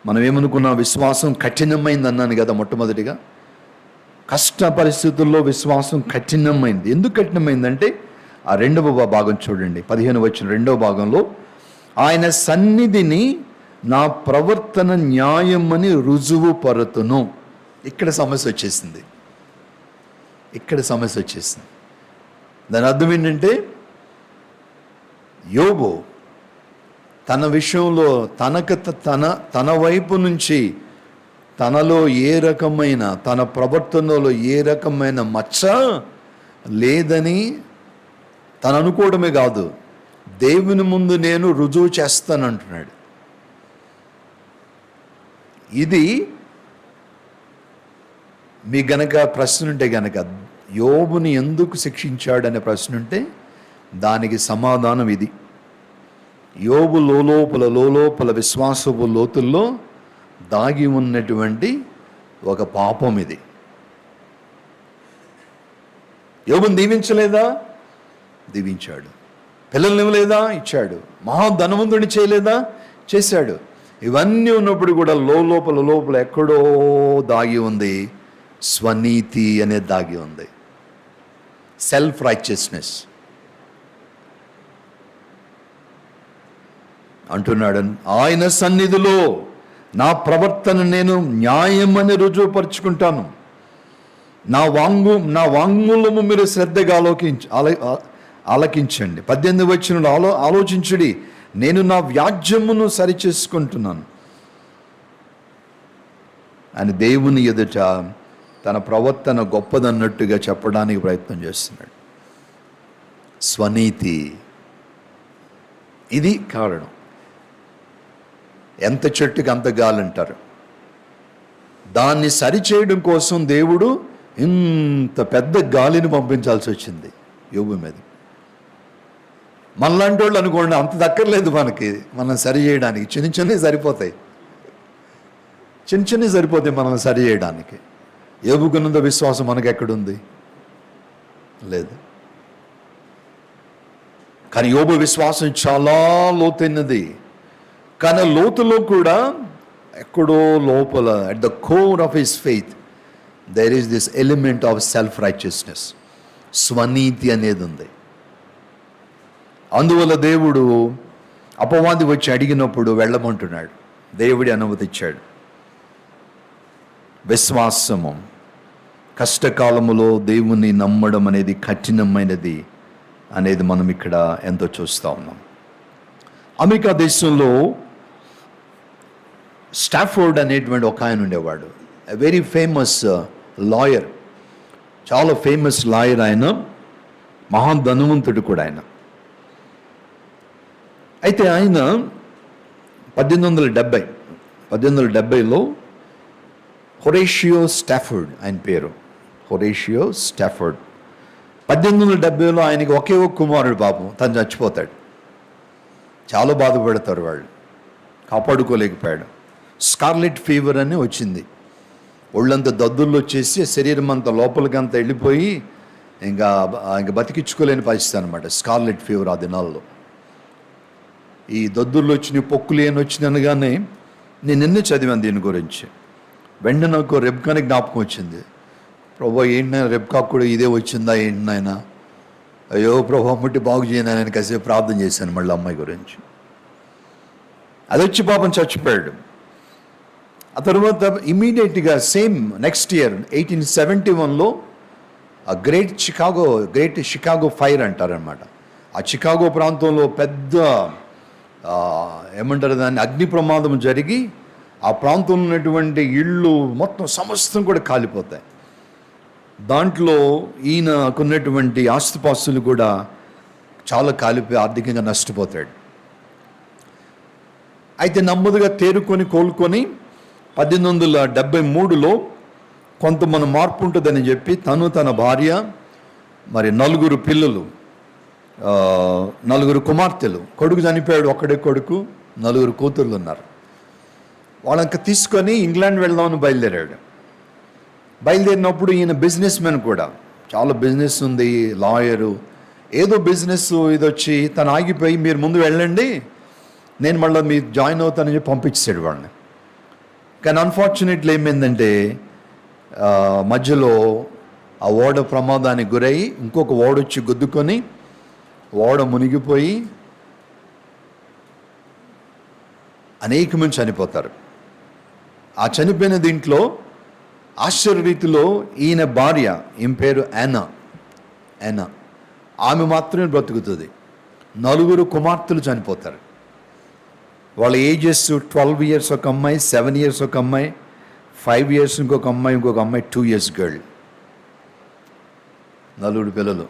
మనం ఏమనుకున్నాం, విశ్వాసం కఠినమైంది అన్నాను కదా మొట్టమొదటిగా. కష్ట పరిస్థితుల్లో విశ్వాసం కఠినమైంది. ఎందుకు కఠినమైందంటే ఆ రెండవ భాగం చూడండి, 15 వచనం రెండవ భాగంలో, ఆయన సన్నిధిని నా ప్రవర్తన న్యాయమని రుజువు పరుతును. ఇక్కడ సమస్య వచ్చేసింది. దాని అర్థం ఏంటంటే, యోబు తన విషయంలో తన వైపు నుంచి తనలో ఏ రకమైన, తన ప్రవర్తనలో ఏ రకమైన మచ్చ లేదని తను అనుకోవడమే కాదు, దేవుని ముందు నేను రుజువు చేస్తానంటున్నాడు. ఇది మీ గనక ప్రశ్న ఉంటే గనక, యోబుని ఎందుకు శిక్షించాడనే ప్రశ్న ఉంటే దానికి సమాధానం ఇది. యోబు లోలోపల విశ్వాసపు లోతుల్లో దాగి ఉన్నటువంటి ఒక పాపం ఇది. యోబుని దీవించలేదా? దీవించాడు. పిల్లల్ని ఇవ్వలేదా? ఇచ్చాడు. మహాధనవంతుడిని చేయలేదా? చేశాడు. ఇవన్నీ ఉన్నప్పుడు కూడా లోపల ఎక్కడో దాగి ఉంది స్వనీతి అనేది దాగి ఉంది, సెల్ఫ్ రైచియస్నెస్. అంటున్నాడు, ఆయన సన్నిధిలో నా ప్రవర్తన నేను న్యాయమని రుజువుపరుచుకుంటాను. నా వాంగ్మూలము మీరు శ్రద్ధగా ఆలకించండి. 18 వచనంలో ఆలోచించుడి, నేను నా వ్యాజ్యమును సరిచేసుకుంటున్నాను అని దేవుని ఎదుట తన ప్రవర్తన గొప్పదన్నట్టుగా చెప్పడానికి ప్రయత్నం చేస్తున్నాడు. స్వనీతి, ఇది కారణం. ఎంత చెట్టుకి అంత గాలి అంటారు. దాన్ని సరిచేయడం కోసం దేవుడు ఇంత పెద్ద గాలిని పంపించాల్సి వచ్చింది యోబు మీద. మనలాంటి వాళ్ళు అనుకోండి, అంత దక్కర్లేదు మనకి, మనం సరి చేయడానికి. చిన్నవి సరిపోతాయి మనం సరి చేయడానికి. యోబుకున్నంత విశ్వాసం మనకు ఎక్కడుంది? లేదు. కానీ యోబు విశ్వాసం చాలా లోతైనది. కానీ లోతులో కూడా ఎక్కడో లోపల, at the core of his faith, there is this element of self righteousness, స్వనీతి అనేది ఉంది. అందువల్ల దేవుడు అపవాది వచ్చి అడిగినప్పుడు వెళ్ళమంటున్నాడు. దేవుడి అనుమతి ఇచ్చాడు. విశ్వాసము, కష్టకాలములో దేవుని నమ్మడం అనేది కఠినమైనది అనేది మనం ఇక్కడ ఎంతో చూస్తూ ఉన్నాం. అమెరికా దేశంలో స్టాఫోర్డ్ అనేటువంటి ఒక ఆయన ఉండేవాడు, వెరీ ఫేమస్ లాయర్, చాలా ఫేమస్ లాయర్. ఆయన మహాధనవంతుడు కూడా ఆయన. అయితే ఆయన 1870లో హొరేషియో స్టాఫోర్డ్ ఆయన పేరు, హొరేషియో స్టాఫోర్డ్. 1870లో ఆయనకి ఒకే ఒక కుమారుడు, పాపం తను చచ్చిపోతాడు. చాలా బాధపడతారు వాళ్ళు, కాపాడుకోలేకపోయాడు. స్కార్లెట్ ఫీవర్ అని వచ్చింది. ఒళ్ళంతా దద్దుర్లు వచ్చేసి శరీరం అంతా లోపలికంతా వెళ్ళిపోయి ఇంకా బతికించుకోలేని పరిస్థితి అనమాట. స్కార్లెట్ ఫీవర్ ఆ దినాల్లో. ఈ దద్దుర్లు వచ్చినాయి, పొక్కులు ఏమి వచ్చినాయి అనగానే నేను ఎన్నో చదివాను దీని గురించి. వెంటనే నాకు రెబ్కాని జ్ఞాపకం వచ్చింది. ప్రభా ఏంటి రెబ్కా కూడా ఇదే వచ్చిందా ఏంటి నాయన? అయ్యో ప్రభా ముట్టి బాగు చేయను నేను కాసేపు ప్రార్థన చేశాను మళ్ళీ అమ్మాయి గురించి. అది వచ్చి పాపం చచ్చిపోయాడు. ఆ తర్వాత ఇమీడియట్గా సేమ్ నెక్స్ట్ ఇయర్ 1871లో ఆ గ్రేట్ షికాగో ఫైర్ అంటారనమాట. ఆ చికాగో ప్రాంతంలో పెద్ద ఏమంటారు దాన్ని, అగ్ని ప్రమాదం జరిగి ఆ ప్రాంతంలో ఉన్నటువంటి ఇళ్ళు మొత్తం సమస్తం కూడా కాలిపోతాయి. దాంట్లో ఈయనకున్నటువంటి ఆస్తిపాస్తులు కూడా చాలా కాలిపోయి ఆర్థికంగా నష్టపోతాడు. అయితే నెమ్మదిగా కోలుకొని 1873లో కొంత మన మార్పు ఉంటుందని చెప్పి తన భార్య, మరి 4 పిల్లలు, 4 కుమార్తెలు, కొడుకు చనిపోయాడు, ఒక్కడే కొడుకు, 4 కూతుర్లు ఉన్నారు. వాళ్ళకి తీసుకొని ఇంగ్లాండ్ వెళ్దామని బయలుదేరినప్పుడు ఈయన బిజినెస్ మ్యాన్ కూడా, చాలా బిజినెస్ ఉంది, లాయరు, ఏదో బిజినెస్ ఇది వచ్చి తను ఆగిపోయి మీరు ముందు వెళ్ళండి నేను మళ్ళీ మీరు జాయిన్ అవుతానని చెప్పి పంపించాడు వాళ్ళని. కానీ అన్ఫార్చునేట్లీ ఏమైందంటే మధ్యలో ఆ ఓడ ప్రమాదానికి గురై ఇంకొక ఓడ వచ్చి గుద్దుకొని ఓడ మునిగిపోయి అనేక మంది చనిపోతారు. ఆ చనిపోయిన దీంట్లో ఆశ్చర్య రీతిలో ఈయన భార్య, ఈమె పేరు యానా, ఆమె మాత్రమే బ్రతుకుతుంది. 4 కుమార్తెలు చనిపోతారు. వాళ్ళ ఏజెస్ 12 years ఒక అమ్మాయి, 7 years ఒక అమ్మాయి, 5 years ఇంకొక అమ్మాయి, 2 years గర్ల్. 4 పిల్లలు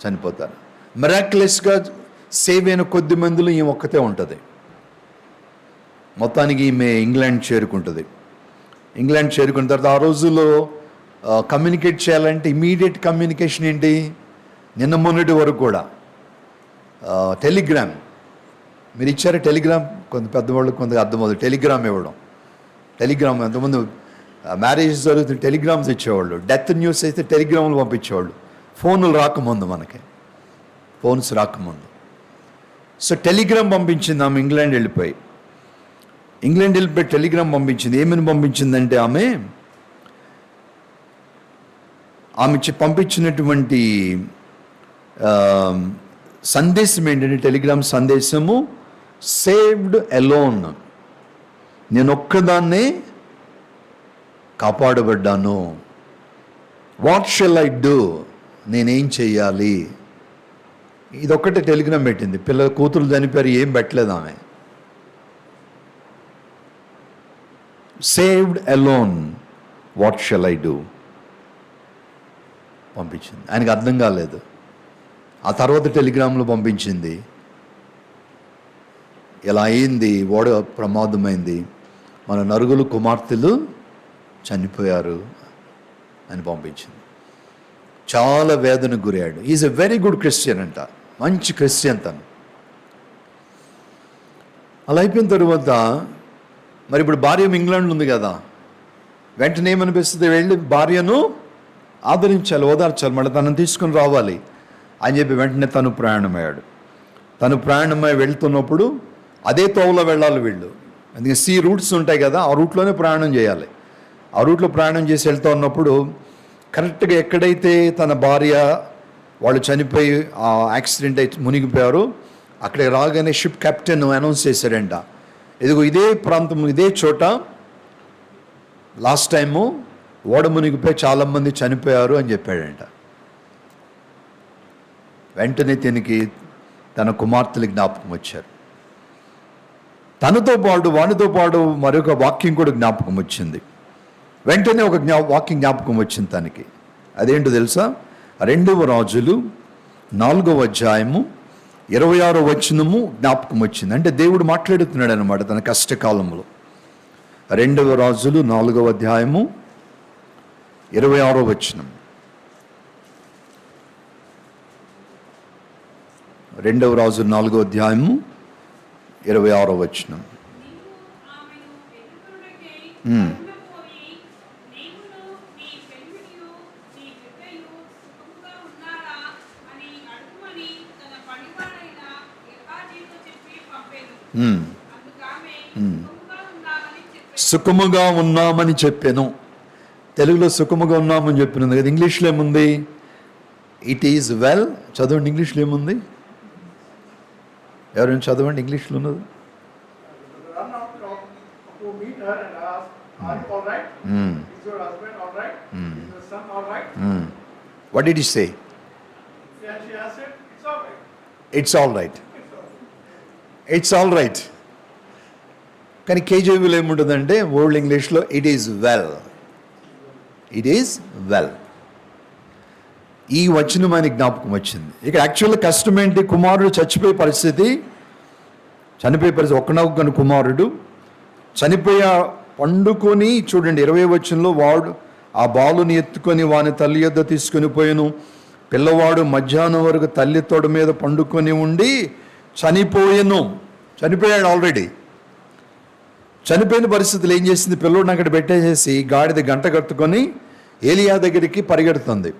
చనిపోతారు. మిరాక్యులస్గా సేవ్ అయిన కొద్ది మందిలో ఈమె ఒక్కతే ఉంటుంది. మొత్తానికి ఈమె ఇంగ్లాండ్ చేరుకుంటుంది. ఇంగ్లాండ్ చేరుకున్న తర్వాత ఆ రోజుల్లో కమ్యూనికేట్ చేయాలంటే ఇమీడియట్ కమ్యూనికేషన్ ఏంటి? నిన్న మొన్నటి వరకు కూడా టెలిగ్రామ్. మీరు ఇచ్చారా టెలిగ్రామ్? కొంత పెద్దవాళ్ళకి కొంత అర్థమవుతుంది టెలిగ్రామ్ ఇవ్వడం. టెలిగ్రామ్ అంతకుముందు మ్యారేజ్ జరుగుతుంది, టెలిగ్రామ్స్ ఇచ్చేవాళ్ళు. డెత్ న్యూస్ అయితే టెలిగ్రామ్లు పంపించేవాళ్ళు. ఫోన్లు రాకముందు, మనకి ఫోన్స్ రాకముందు. సో టెలిగ్రామ్ పంపించింది ఆమె. ఇంగ్లాండ్ వెళ్ళిపోయి టెలిగ్రామ్ పంపించింది. ఏమని పంపించిందంటే ఆమె పంపించినటువంటి సందేశం ఏంటంటే, టెలిగ్రామ్ సందేశము, సేవ్డ్ అలోన్, నేను ఒక్కదాన్నే కాపాడబడ్డాను. వాట్ షెల్ ఐ డూ, నేనేం చెయ్యాలి? ఇదొక్కటే టెలిగ్రామ్ పెట్టింది. కూతురు చనిపోయారు, ఏం పెట్టలేదు ఆమె. Saved alone, what shall I do పంపించింది. ఆయనకు అర్థం కాలేదు. ఆ తర్వాత టెలిగ్రామ్లో పంపించింది, ఇలా అయింది, ఓడ ప్రమాదమైంది, మన 4 కుమార్తెలు చనిపోయారు అని పంపించింది. చాలా వేదనకు గురయ్యాడు. Is a very good Christian అంట, మంచి క్రిస్టియన్ తను. అలా అయిపోయిన తర్వాత మరి ఇప్పుడు భార్య ఇంగ్లాండ్లో ఉంది కదా, వెంటనే ఏమనిపిస్తుంది, వెళ్ళి భార్యను ఆదరించాలి, ఓదార్చాలి, మళ్ళీ తనను తీసుకుని రావాలి అని చెప్పి వెంటనే తను ప్రయాణమయ్యాడు. తను ప్రయాణమై వెళ్తున్నప్పుడు అదే తోవలో వెళ్ళాలి వీళ్ళు. అందుకే సీ రూట్స్ ఉంటాయి కదా, ఆ రూట్లోనే ప్రయాణం చేయాలి. ఆ రూట్లో ప్రయాణం చేసి వెళ్తూ ఉన్నప్పుడు కరెక్ట్గా ఎక్కడైతే తన భార్య వాళ్ళు చనిపోయి ఆ యాక్సిడెంట్ అయితే మునిగిపోయారో అక్కడికి రాగానే షిప్ కెప్టెన్ అనౌన్స్ చేశాడంట, ఇదిగో ఇదే ప్రాంతం, ఇదే చోట లాస్ట్ టైము ఓడ మునిగిపోయి చాలామంది చనిపోయారు అని చెప్పాడంట. వెంటనే తినికి తన కుమార్తెలు జ్ఞాపకం వచ్చారు. తనతో పాటు వానితో పాటు మరొక వాక్యం కూడా జ్ఞాపకం వచ్చింది. వెంటనే ఒక వాక్యం జ్ఞాపకం వచ్చింది తనకి. అదేంటో తెలుసా? 2 రాజులు 4వ అధ్యాయము 26వ వచనము జ్ఞాపకం వచ్చింది. అంటే దేవుడు మాట్లాడుతున్నాడు అనమాట తన కష్టకాలంలో. 2 రాజులు 4వ అధ్యాయము 26వ వచనం. 2 రాజులు 4వ అధ్యాయము 26వ వచనం. సుఖముగా ఉన్నామని చెప్పాను. తెలుగులో సుఖముగా ఉన్నామని చెప్పినది కదా. ఇంగ్లీష్లో ఏముంది? It is well. చదవండి, ఇంగ్లీష్లో ఏముంది? ఎవరైనా చదవండి, ఇంగ్లీష్లో ఉన్నది. What did he say? It's all right. It's all right. కానీ కేజీబీలో ఏముంటుందంటే ఓల్డ్ ఇంగ్లీష్లో it is well. It is well. ఈ వచనం ఆయన జ్ఞాపకం వచ్చింది. ఇక యాక్చువల్గా కష్టం ఏంటి? కుమారుడు చనిపోయే పరిస్థితి. ఒక్కనొక్కని కుమారుడు చనిపోయా పండుకొని, చూడండి 20వ వచనంలో, వాడు ఆ బాలుని ఎత్తుకొని వాని తల్లి యొద్ద తీసుకొని పోయాను. పిల్లవాడు మధ్యాహ్నం వరకు తల్లి తోడ మీద పండుకొని ఉండి చనిపోయాడు ఆల్రెడీ. చనిపోయిన పరిస్థితులు ఏం చేసింది? పిల్లోడిని అక్కడ పెట్టేసేసి గాడిద గంట కట్టుకొని ఏలియా దగ్గరికి పరిగెడుతుంది.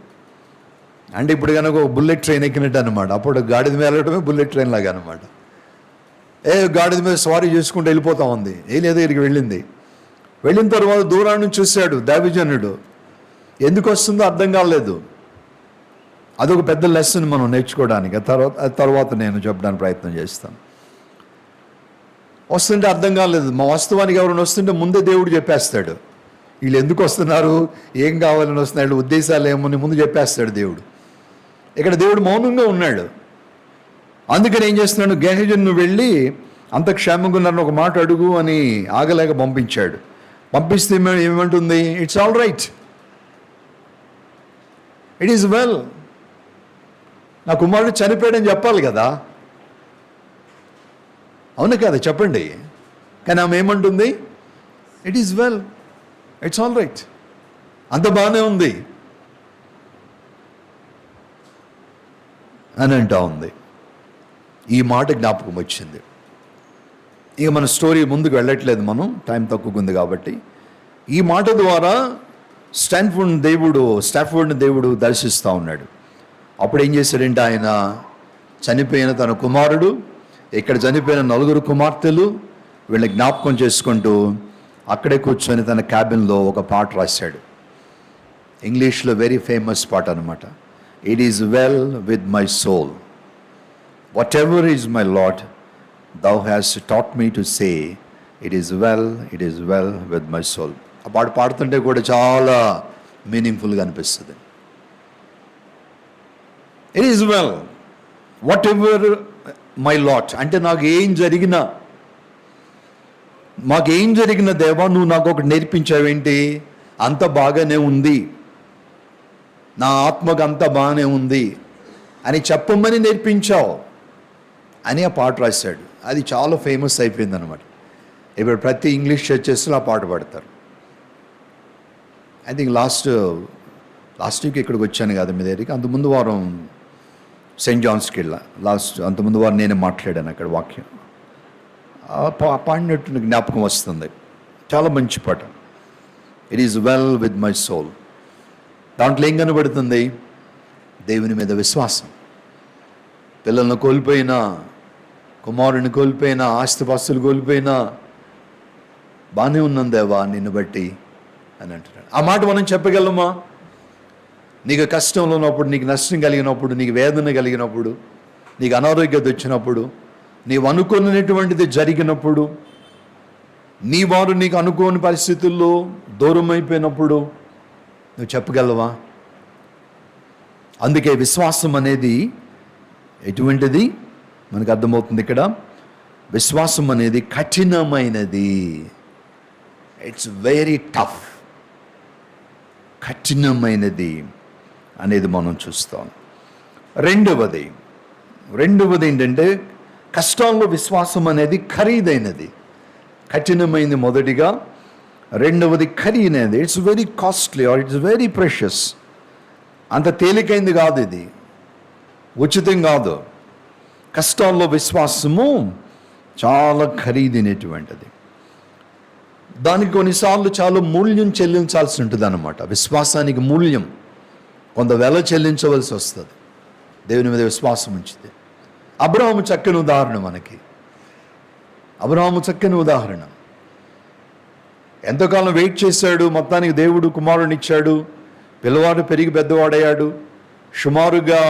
అంటే ఇప్పుడు కనుక ఒక బుల్లెట్ ట్రైన్ ఎక్కినట్టు అనమాట. అప్పుడు గాడిద మీద వెళ్ళడమే బుల్లెట్ ట్రైన్ లాగా అనమాట. గాడిద మీద స్వారీ చేసుకుంటూ వెళ్ళిపోతా ఉంది. ఏలియా దగ్గరికి వెళ్ళిన తర్వాత దూరం నుంచి చూశాడు దైవజనుడు. ఎందుకు వస్తుందో అర్థం కాలేదు. అదొక పెద్ద లెసన్ మనం నేర్చుకోవడానికి. తర్వాత నేను చెప్పడానికి ప్రయత్నం చేస్తాను. వస్తుంటే అర్థం కాలేదు. మా వాస్తవానికి ఎవరైనా వస్తుంటే ముందే దేవుడు చెప్పేస్తాడు, వీళ్ళు ఎందుకు వస్తున్నారు, ఏం కావాలని వస్తున్నాడు, ఉద్దేశాలు ఏమని ముందు చెప్పేస్తాడు దేవుడు. ఇక్కడ దేవుడు మౌనంగా ఉన్నాడు. అందుకని ఏం చేస్తున్నాడు, గెహజీ నువ్వు వెళ్ళి అంత క్షేమంగా ఉన్నారని ఒక మాట అడుగు అని ఆగలేక పంపించాడు. పంపిస్తే ఏమంటుంది, it's all right, it is well. నా కుమారుడు చనిపోయాడని చెప్పాలి కదా, అవును కదా, చెప్పండి. కానీ ఆమె ఏమంటుంది, it is well, it's all right, అంత బాగానే ఉంది అని అంటా ఉంది. ఈ మాట జ్ఞాపకం వచ్చింది. ఇక మన స్టోరీ ముందుకు వెళ్ళట్లేదు, మనం టైం తక్కువ ఉంది కాబట్టి. ఈ మాట ద్వారా స్టాఫోర్డ్ని దేవుడు దర్శిస్తూ ఉన్నాడు. అప్పుడు ఏం చేశాడంటే, ఆయన చనిపోయిన తన కుమారుడు, ఇక్కడ చనిపోయిన 4 కుమార్తెలు, వీళ్ళ జ్ఞాపకం చేసుకుంటూ అక్కడే కూర్చొని తన క్యాబిన్లో ఒక పాట రాశాడు. ఇంగ్లీష్లో వెరీ ఫేమస్ పాట అనమాట. It is well with my soul, whatever is my lot, thou hast taught me to say, it is well with my soul. ఆ పాట పాడుతుంటే కూడా చాలా మీనింగ్ఫుల్గా అనిపిస్తుంది. It is well what ever my lot, అంటే మాకేం జరిగిన దేవా, నువ్వు నాకు ఒకటి నేర్పించావేంటి, అంత బాగానే ఉంది, నా ఆత్మకు అంత బాగానే ఉంది అని చెప్పమని నేర్పించావు అని ఆ పాట రాశాడు. అది చాలా ఫేమస్ అయిపోయింది అనమాట. ఇప్పుడు ప్రతి ఇంగ్లీష్ చర్చెస్లో ఆ పాట పాడతారు. ఐ థింక్ లాస్ట్ వీక్ ఇక్కడికి వచ్చాను కదా మీ దగ్గరికి. అంతకుముందు వారం సెయింట్ జాన్స్కి వెళ్ళా. అంతకుముందు వారం నేనే మాట్లాడాను అక్కడ వాక్యం. పాడినట్టు జ్ఞాపకం వస్తుంది. చాలా మంచి పాట, it is well with my soul. దాంట్లో ఏం కనబడుతుంది, దేవుని మీద విశ్వాసం. పిల్లలను కోల్పోయినా, కుమారుని కోల్పోయినా, ఆస్తిపాస్తులు కోల్పోయినా, బాగానే ఉన్నాను దేవా నిన్ను బట్టి అని అంటున్నాడు. ఆ మాట మనం చెప్పగలమా? నీకు కష్టంలో ఉన్నప్పుడు, నీకు నష్టం కలిగినప్పుడు, నీకు వేదన కలిగినప్పుడు, నీకు అనారోగ్యత వచ్చినప్పుడు, నీవు అనుకున్నటువంటిది జరిగినప్పుడు, నీ వారు నీకు అనుకోని పరిస్థితుల్లో దూరం అయిపోయినప్పుడు నువ్వు చెప్పగలవా? అందుకే విశ్వాసం అనేది ఎటువంటిది మనకు అర్థమవుతుంది ఇక్కడ. విశ్వాసం అనేది కఠినమైనది. ఇట్స్ వెరీ టఫ్, కఠినమైనది అనేది మనం చూస్తాం. రెండవది ఏంటంటే, కష్టాల్లో విశ్వాసం అనేది ఖరీదైనది. కఠినమైనది మొదటిగా, రెండవది ఖరీదైనది. It's very costly are it's very precious. అంత తేలికైంది కాదు, ఇది ఉచితం కాదు. కష్టాల్లో విశ్వాసము చాలా ఖరీదైనటువంటిది. దానికి కొన్నిసార్లు చాలా మూల్యం చెల్లించాల్సి ఉంటుంది అన్నమాట. విశ్వాసానికి మూల్యం, కొంత వెల చెల్లించవలసి వస్తుంది దేవుని మీద విశ్వాసం ఉంచితే. అబ్రహాము చక్కని ఉదాహరణ మనకి. అబ్రహాము చక్కని ఉదాహరణ. ఎంతకాలం వెయిట్ చేశాడు, మొత్తానికి దేవుడు కుమారుని ఇచ్చాడు. పిల్లవాడు పెరిగి పెద్దవాడయ్యాడు. సుమారుగా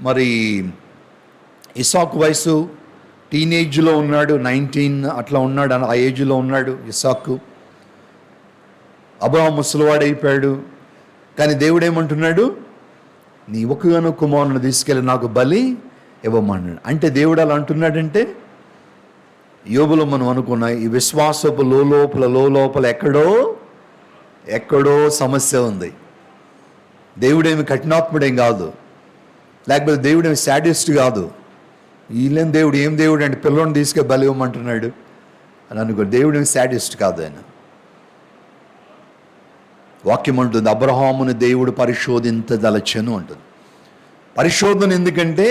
మరి ఇసాకు వయసు టీనేజ్లో ఉన్నాడు, 19 అట్లా ఉన్నాడు, ఆ ఏజ్లో ఉన్నాడు ఇసాకు. అబ్రహాము ముసలివాడైపోయాడు. కానీ దేవుడు ఏమంటున్నాడు, నీ ఒక్కగాను కుమారుని తీసుకెళ్ళి నాకు బలి ఇవ్వమన్నాడు. అంటే దేవుడు అలా అంటున్నాడంటే, యోబులో మనం అనుకున్న ఈ విశ్వాసపు లోపల ఎక్కడో సమస్య ఉంది. దేవుడేమి కఠినాత్ముడేం కాదు, లేకపోతే దేవుడేమి శాడిస్ట్ కాదు. వీళ్ళేం దేవుడు, ఏం దేవుడు అంటే పిల్లోని తీసుకెళ్ళి బలి ఇవ్వమంటున్నాడు అని అనుకో. దేవుడేమి శాడిస్ట్ కాదు ఆయన. వాక్యం అంటుంది, అబ్రహాముని దేవుడు పరిశోధించదలచెను అంటుంది. పరిశోధన ఎందుకంటే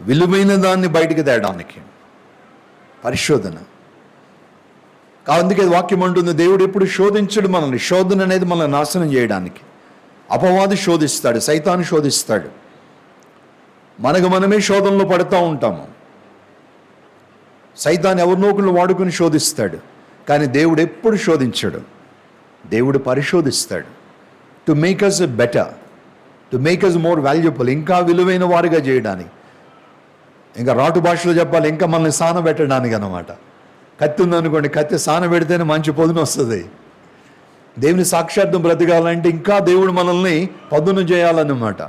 విలువైన దాన్ని బయటికి తేయడానికి పరిశోధన. అందుకే వాక్యం అంటుంది, దేవుడు ఎప్పుడు శోధించడు మనల్ని. శోధన అనేది మనల్ని నాశనం చేయడానికి. అపవాది శోధిస్తాడు, సైతాను శోధిస్తాడు. మనమే శోధనలో పడుతూ ఉంటాము. సైతాన్ ఎవరినోకులు వాడుకుని శోధిస్తాడు. కానీ దేవుడు ఎప్పుడు శోధించడు. దేవుడు పరిశోధిస్తాడు to make us better. To make us more valuable, ఇంకా విలువైన వారిగా చేయడానికి. ఇంకా రాటు భాషలో చెప్పాలి, ఇంకా మనల్ని సానబెట్టడానికి అన్నమాట. కత్తి ఉందనుకోండి, కత్తి సానబెడితేనే మంచి పొదును వస్తుంది. దేవుని సాక్షార్థం బ్రతకాలంటే ఇంకా దేవుడు మనల్ని పదును చేయాలన్నమాట.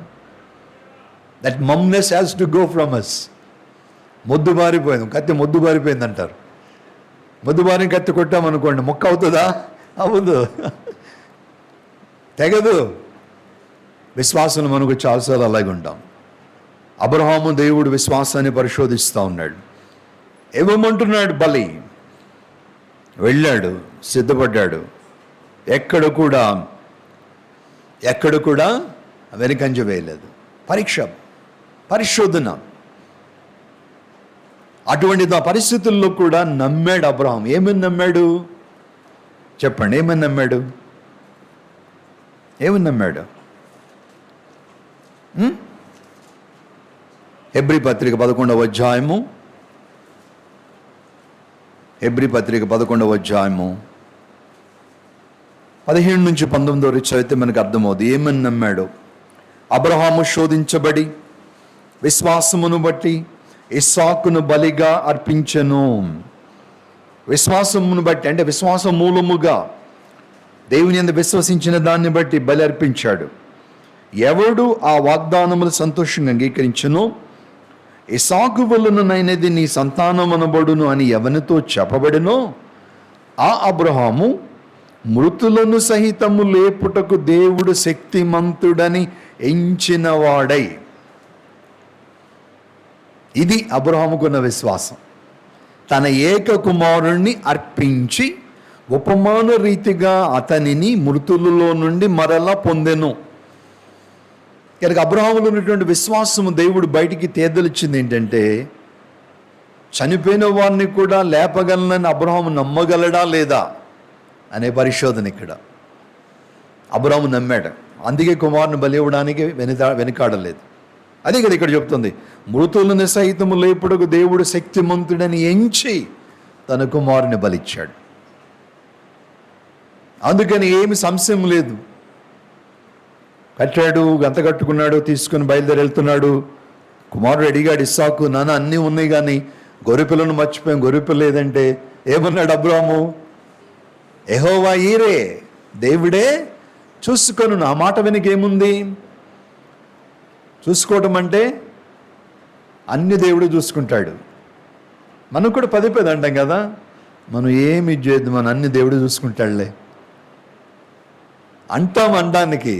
That numbness has to go from us. మొద్దు బారిపోయింది, కత్తి మొద్దు బారిపోయింది అంటారు. మొద్దు బారిన కత్తి కొట్టామనుకోండి, మొక్క అవుతుందా? అవ్వదు, తెగదు. విశ్వాసం మనకు చాలాసార్లు అలాగే ఉంటాం. అబ్రహాము దేవుడు విశ్వాసాన్ని పరిశోధిస్తూ ఉన్నాడు. ఏమేమంటున్నాడు? బలి. వెళ్ళాడు, సిద్ధపడ్డాడు. ఎక్కడ కూడా వెనుకంజ వేయలేదు. పరిశోధన. అటువంటి పరిస్థితుల్లో కూడా నమ్మాడు అబ్రహాం. ఏమని నమ్మాడు చెప్పండి? ఏమని నమ్మాడు? హెబ్రీ పత్రిక 11వ అధ్యాయము 15 నుంచి 19 వరకు చదివితే మనకు అర్థమవుతుంది ఏమని నమ్మాడు. అబ్రహాము శోధించబడి విశ్వాసమును బట్టి ఇస్సాకును బలిగా అర్పించెను. విశ్వాసమును బట్టి అంటే విశ్వాస మూలముగా దేవుని యందు విశ్వసించిన దాన్ని బట్టి బలి అర్పించాడు. ఎవడు ఆ వాగ్దానములు సంతోషంగా అంగీకరించును, ఇస్సాకు వలననైనది నీ సంతానమనబడును అని ఎవనితో చెప్పబడినో ఆ అబ్రహాము మృతులను సహితము లేపుటకు దేవుడు శక్తిమంతుడని ఎంచినవాడై. ఇది అబ్రహాముకున్న విశ్వాసం. తన ఏక కుమారుణ్ణి అర్పించి ఉపమాన రీతిగా అతనిని మృతులలో నుండి మరలా పొందెను. కనుక అబ్రహాములో ఉన్నటువంటి విశ్వాసము దేవుడు బయటికి తేదలిచ్చింది ఏంటంటే, చనిపోయిన వారిని కూడా లేపగలనని అబ్రహాము నమ్మగలడా లేదా అనే పరిశోధన ఇక్కడ. అబ్రహాము నమ్మాడు, అందుకే కుమారుని బలి ఇవ్వడానికి వెనుకాడలేదు. అదే కదా ఇక్కడ చెప్తుంది, మృతులను సహితము లేపుటకు దేవుడు శక్తిమంతుడని ఎంచి తన కుమారుని బలిచ్చాడు. అందుకని ఏమి సంశయం లేదు. కట్టాడు, గంత కట్టుకున్నాడు, తీసుకుని బయలుదేరి వెళ్తున్నాడు. కుమారుడు అడిగాడు ఇస్సాకు, నాన్న అన్నీ ఉన్నాయి కానీ గొర్రెపిల్లను మర్చిపోయాం, గొర్రెపిల్ల లేదంటే ఏమన్నాడు అబ్రాము? యెహోవా ఈరే, దేవుడే చూసుకొను. ఆ మాట వెనక ఏముంది? చూసుకోవటం అంటే అన్ని దేవుడు చూసుకుంటాడు. మనం కూడా పదే అంటాం కదా, మనం ఏమి చేయద్దు, మన అన్ని దేవుడు చూసుకుంటాడులే అంటాం అనడానికి.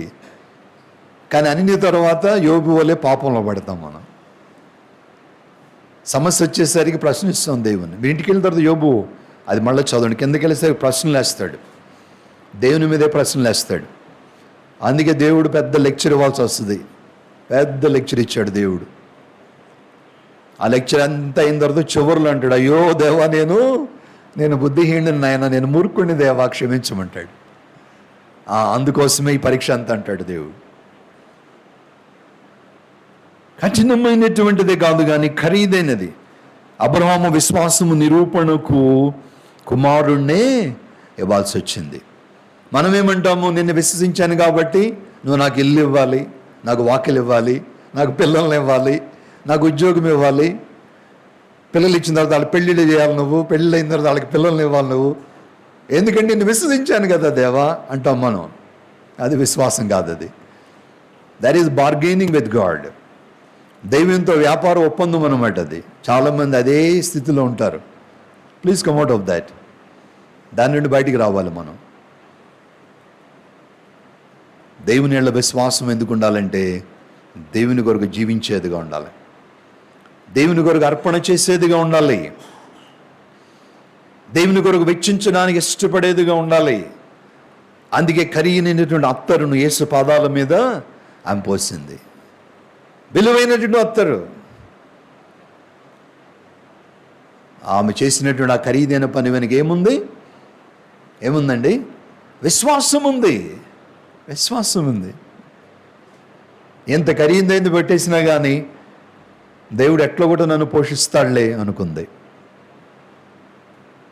కానీ అన్ని తర్వాత యోబు వల్లే పాపంలో పడతాం మనం. సమస్య వచ్చేసరికి ప్రశ్నిస్తాం దేవుని. మీ ఇంటికి వెళ్ళిన తర్వాత యోబు అది మళ్ళీ చదవండి, కిందకి వెళ్ళేసరికి ప్రశ్నలు వేస్తాడు, దేవుని మీదే ప్రశ్నలు వేస్తాడు. అందుకే దేవుడు పెద్ద లెక్చర్ ఇవ్వాల్సి వస్తుంది. పెద్ద లెక్చర్ ఇచ్చాడు దేవుడు. ఆ లెక్చర్ అంతా అయిన తర్వాత చివరిలో అంటాడు, అయ్యో దేవా నేను బుద్ధిహీనుని నాయన, నేను మూర్ఖుని దేవా క్షమించమంటాడు. అందుకోసమే ఈ పరీక్ష అంతా అంటాడు దేవుడు. కఠినమైనటువంటిదే కాదు కానీ ఖరీదైనది. అబ్రహాము విశ్వాసము నిరూపణకు కుమారుణ్ణే ఇవ్వాల్సి వచ్చింది. మనమేమంటాము, నిన్ను విశ్వసించాను కాబట్టి నువ్వు నాకు ఇల్లు ఇవ్వాలి, నాకు వాకిలు ఇవ్వాలి, నాకు పిల్లల్ని ఇవ్వాలి, నాకు ఉద్యోగం ఇవ్వాలి, పిల్లలు ఇచ్చిన తర్వాత వాళ్ళకి పెళ్ళిళ్ళు చేయాలి, నువ్వు పెళ్ళి అయిన తర్వాత వాళ్ళకి పిల్లల్ని ఇవ్వాలి నువ్వు, ఎందుకంటే నిన్ను విశ్వసించాను కదా దేవా అంటాం మనం. అది విశ్వాసం కాదు. అది that is bargaining with God. దైవంతో వ్యాపార ఒప్పందం అన్నమాట అది. చాలామంది అదే స్థితిలో ఉంటారు. Please come out of that. దాని నుండి బయటికి రావాలి మనం. దేవుని ఏళ్ల విశ్వాసం ఎందుకు ఉండాలంటే, దేవుని కొరకు జీవించేదిగా ఉండాలి, దేవుని కొరకు అర్పణ చేసేదిగా ఉండాలి, దేవుని కొరకు వెచ్చించడానికి ఇష్టపడేదిగా ఉండాలి. అందుకే ఖరీదైనటువంటి అత్తరును యేసు పాదాల మీద ఆమె పోసింది. విలువైనటువంటి అత్తరు. ఆమె చేసినటువంటి ఆ ఖరీదైన పని వెనక ఏముందండి? విశ్వాసం ఉంది. విశ్వాసం ఉంది. ఎంత ఖరీదైంది పెట్టేసినా కానీ దేవుడు ఎట్లా కూడా నన్ను పోషిస్తాడులే అనుకుంది.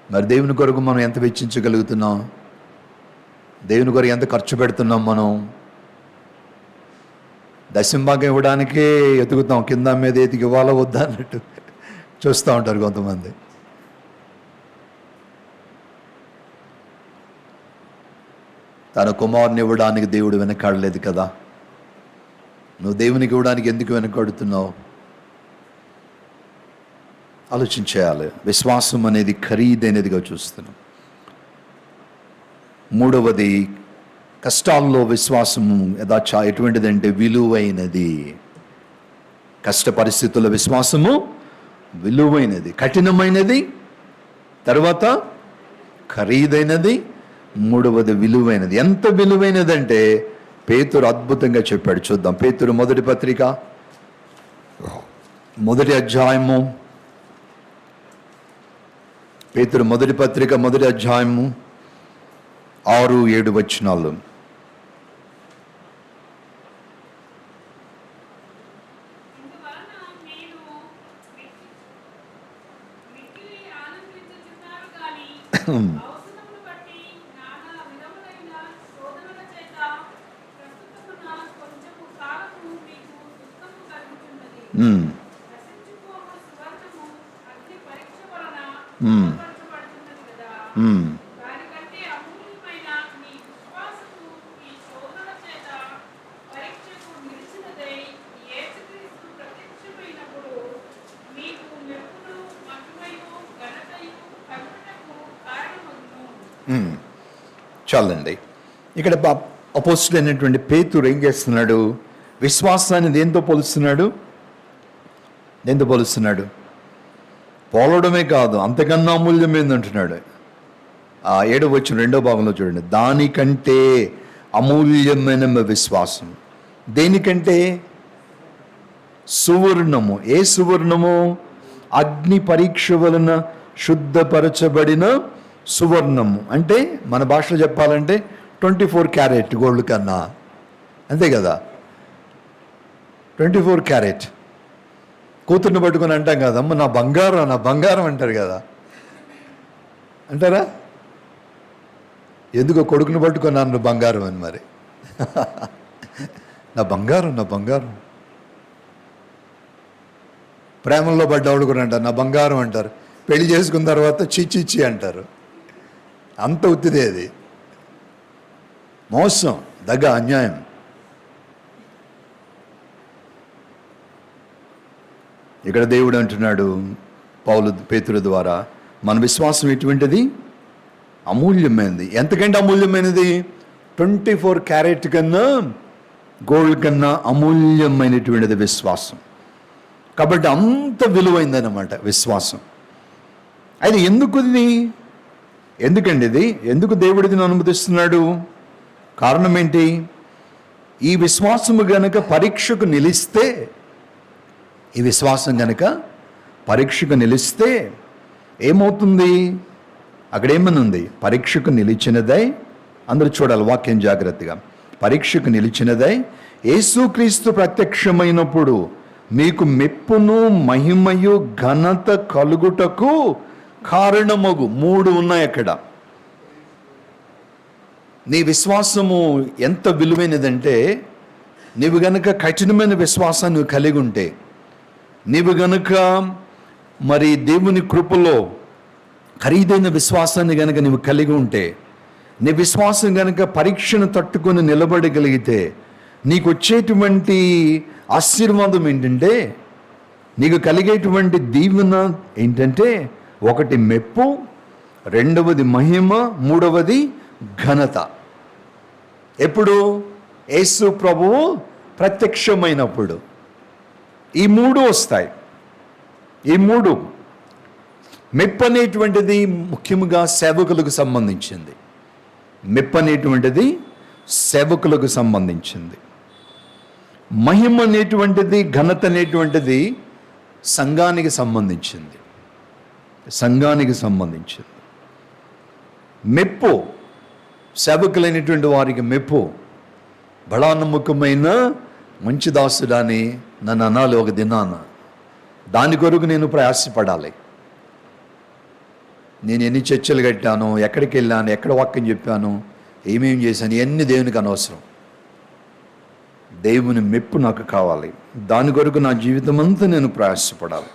మరి దేవుని కొరకు మనం ఎంత వెచ్చించగలుగుతున్నాం? దేవుని కొరకు ఎంత ఖర్చు పెడుతున్నాం మనం? దశంభాగం ఇవ్వడానికే ఎతుకుతాం, కింద మీద ఎతికి ఇవ్వాలా వద్దా అన్నట్టు చూస్తూ ఉంటారు కొంతమంది. తన కుమారుని ఇవ్వడానికి దేవుడు వెనకాడలేదు కదా. నువ్వు దేవునికి ఇవ్వడానికి ఎందుకు వెనకాడుతున్నావు? ఆలోచించేయాలి. విశ్వాసం అనేది ఖరీదైనదిగా చూస్తున్నాం. మూడవది, కష్టాల్లో విశ్వాసము ఎటువంటిదంటే విలువైనది. కష్ట పరిస్థితుల్లో విశ్వాసము విలువైనది, కఠినమైనది, తర్వాత ఖరీదైనది, మూడవది విలువైనది. ఎంత విలువైనదంటే పేతురు అద్భుతంగా చెప్పాడు. చూద్దాం. పేతురు మొదటి పత్రిక మొదటి అధ్యాయము, పేతురు మొదటి పత్రిక మొదటి అధ్యాయము 6-7 వచనాలు. చాలండి. ఇక్కడ అపోస్తలుడు అయినటువంటి పేతురు ఏం చేస్తున్నాడు? విశ్వాసాన్ని దేంతో పోలుస్తున్నాడు? పోలడమే కాదు, అంతకన్నా అమూల్యమైంది అంటున్నాడు. 7వ వచనం 2వ భాగంలో చూడండి. దానికంటే అమూల్యమైన విశ్వాసం. దేనికంటే? సువర్ణము. ఏ సువర్ణము? అగ్ని పరీక్ష వలన శుద్ధపరచబడిన సువర్ణము. అంటే మన భాషలో చెప్పాలంటే 24 క్యారెట్ గోల్డ్ కన్నా, అంతే కదా. 24 క్యారెట్. కూతుర్ని పట్టుకొని అంటాం కదా, అమ్మ నా బంగారం అంటారు కదా, అంటారా? ఎందుకో కొడుకుని పట్టుకొని నన్ను బంగారం అని. మరి నా బంగారం. ప్రేమల్లో పడ్డవాళ్ళు కూడా అంటారు నా బంగారం అంటారు. పెళ్లి చేసుకున్న తర్వాత చిచ్చి అంటారు. అంత ఉత్తిదే అది. మోసం, దగ్గ, అన్యాయం. ఇక్కడ దేవుడు అంటున్నాడు పేతురు ద్వారా, మన విశ్వాసం ఎటువంటిది? అమూల్యమైనది. ఎంతకంటే అమూల్యమైనది? 24 క్యారెట్ కన్నా, గోల్డ్ కన్నా అమూల్యమైనటువంటిది విశ్వాసం. కాబట్టి అంత విలువైందన్నమాట విశ్వాసం. అయితే ఎందుకండి ఇది? ఎందుకు దేవుడు దీన్ని అనుమతిస్తున్నాడు? కారణం ఏంటి? ఈ విశ్వాసము గనక పరీక్షకు నిలిస్తే, ఈ విశ్వాసం గనక పరీక్షకు నిలిస్తే ఏమవుతుంది? అక్కడేమనుంది? పరీక్షకు నిలిచినదై, అందరూ చూడాలి వాక్యం జాగ్రత్తగా. పరీక్షకు నిలిచినదై యేసుక్రీస్తు ప్రత్యక్షమైనప్పుడు మీకు మెప్పును మహిమయు ఘనత కలుగుటకు కారణమగు. 3 ఉన్నాయి అక్కడ. నీ విశ్వాసము ఎంత విలువైనదంటే, నీవు గనక కఠినమైన విశ్వాసాన్ని నువ్వు కలిగి ఉంటే, నీవు గనక మరి దేవుని కృపలో ఖరీదైన విశ్వాసాన్ని గనక నీవు కలిగి ఉంటే, నీ విశ్వాసం గనక పరీక్షను తట్టుకొని నిలబడగలిగితే, నీకు వచ్చేటువంటి ఆశీర్వాదం ఏంటంటే, నీకు కలిగేటువంటి దీవెన ఏంటంటే, 1 మెప్పు, 2వది మహిమ, 3వది ఘనత. ఎప్పుడు? యేసు ప్రభువు ప్రత్యక్షమైనప్పుడు ఈ 3 వస్తాయి. ఈ 3 మెప్పు అనేటువంటిది ముఖ్యంగా సేవకులకు సంబంధించింది. మెప్పు అనేటువంటిది సేవకులకు సంబంధించింది. మహిమ అనేటువంటిది, ఘనత అనేటువంటిది సంఘానికి సంబంధించింది. మెప్పు సేవకులైనటువంటి వారికి మెప్పు. బడా నమ్మకమైన మంచి దాసుడాని నన్ను అనాలి ఒక దినాన. దాని కొరకు నేను ప్రయాసపడాలి. నేను ఎన్ని చర్చలు కట్టాను, ఎక్కడికి వెళ్ళాను, ఎక్కడ వాక్యం చెప్పాను, ఏమేమి చేశాను, ఇవన్నీ దేవునికి అనవసరం. దేవుని మెప్పు నాకు కావాలి. దాని కొరకు నా జీవితం అంతా నేను ప్రయాసపడాలి.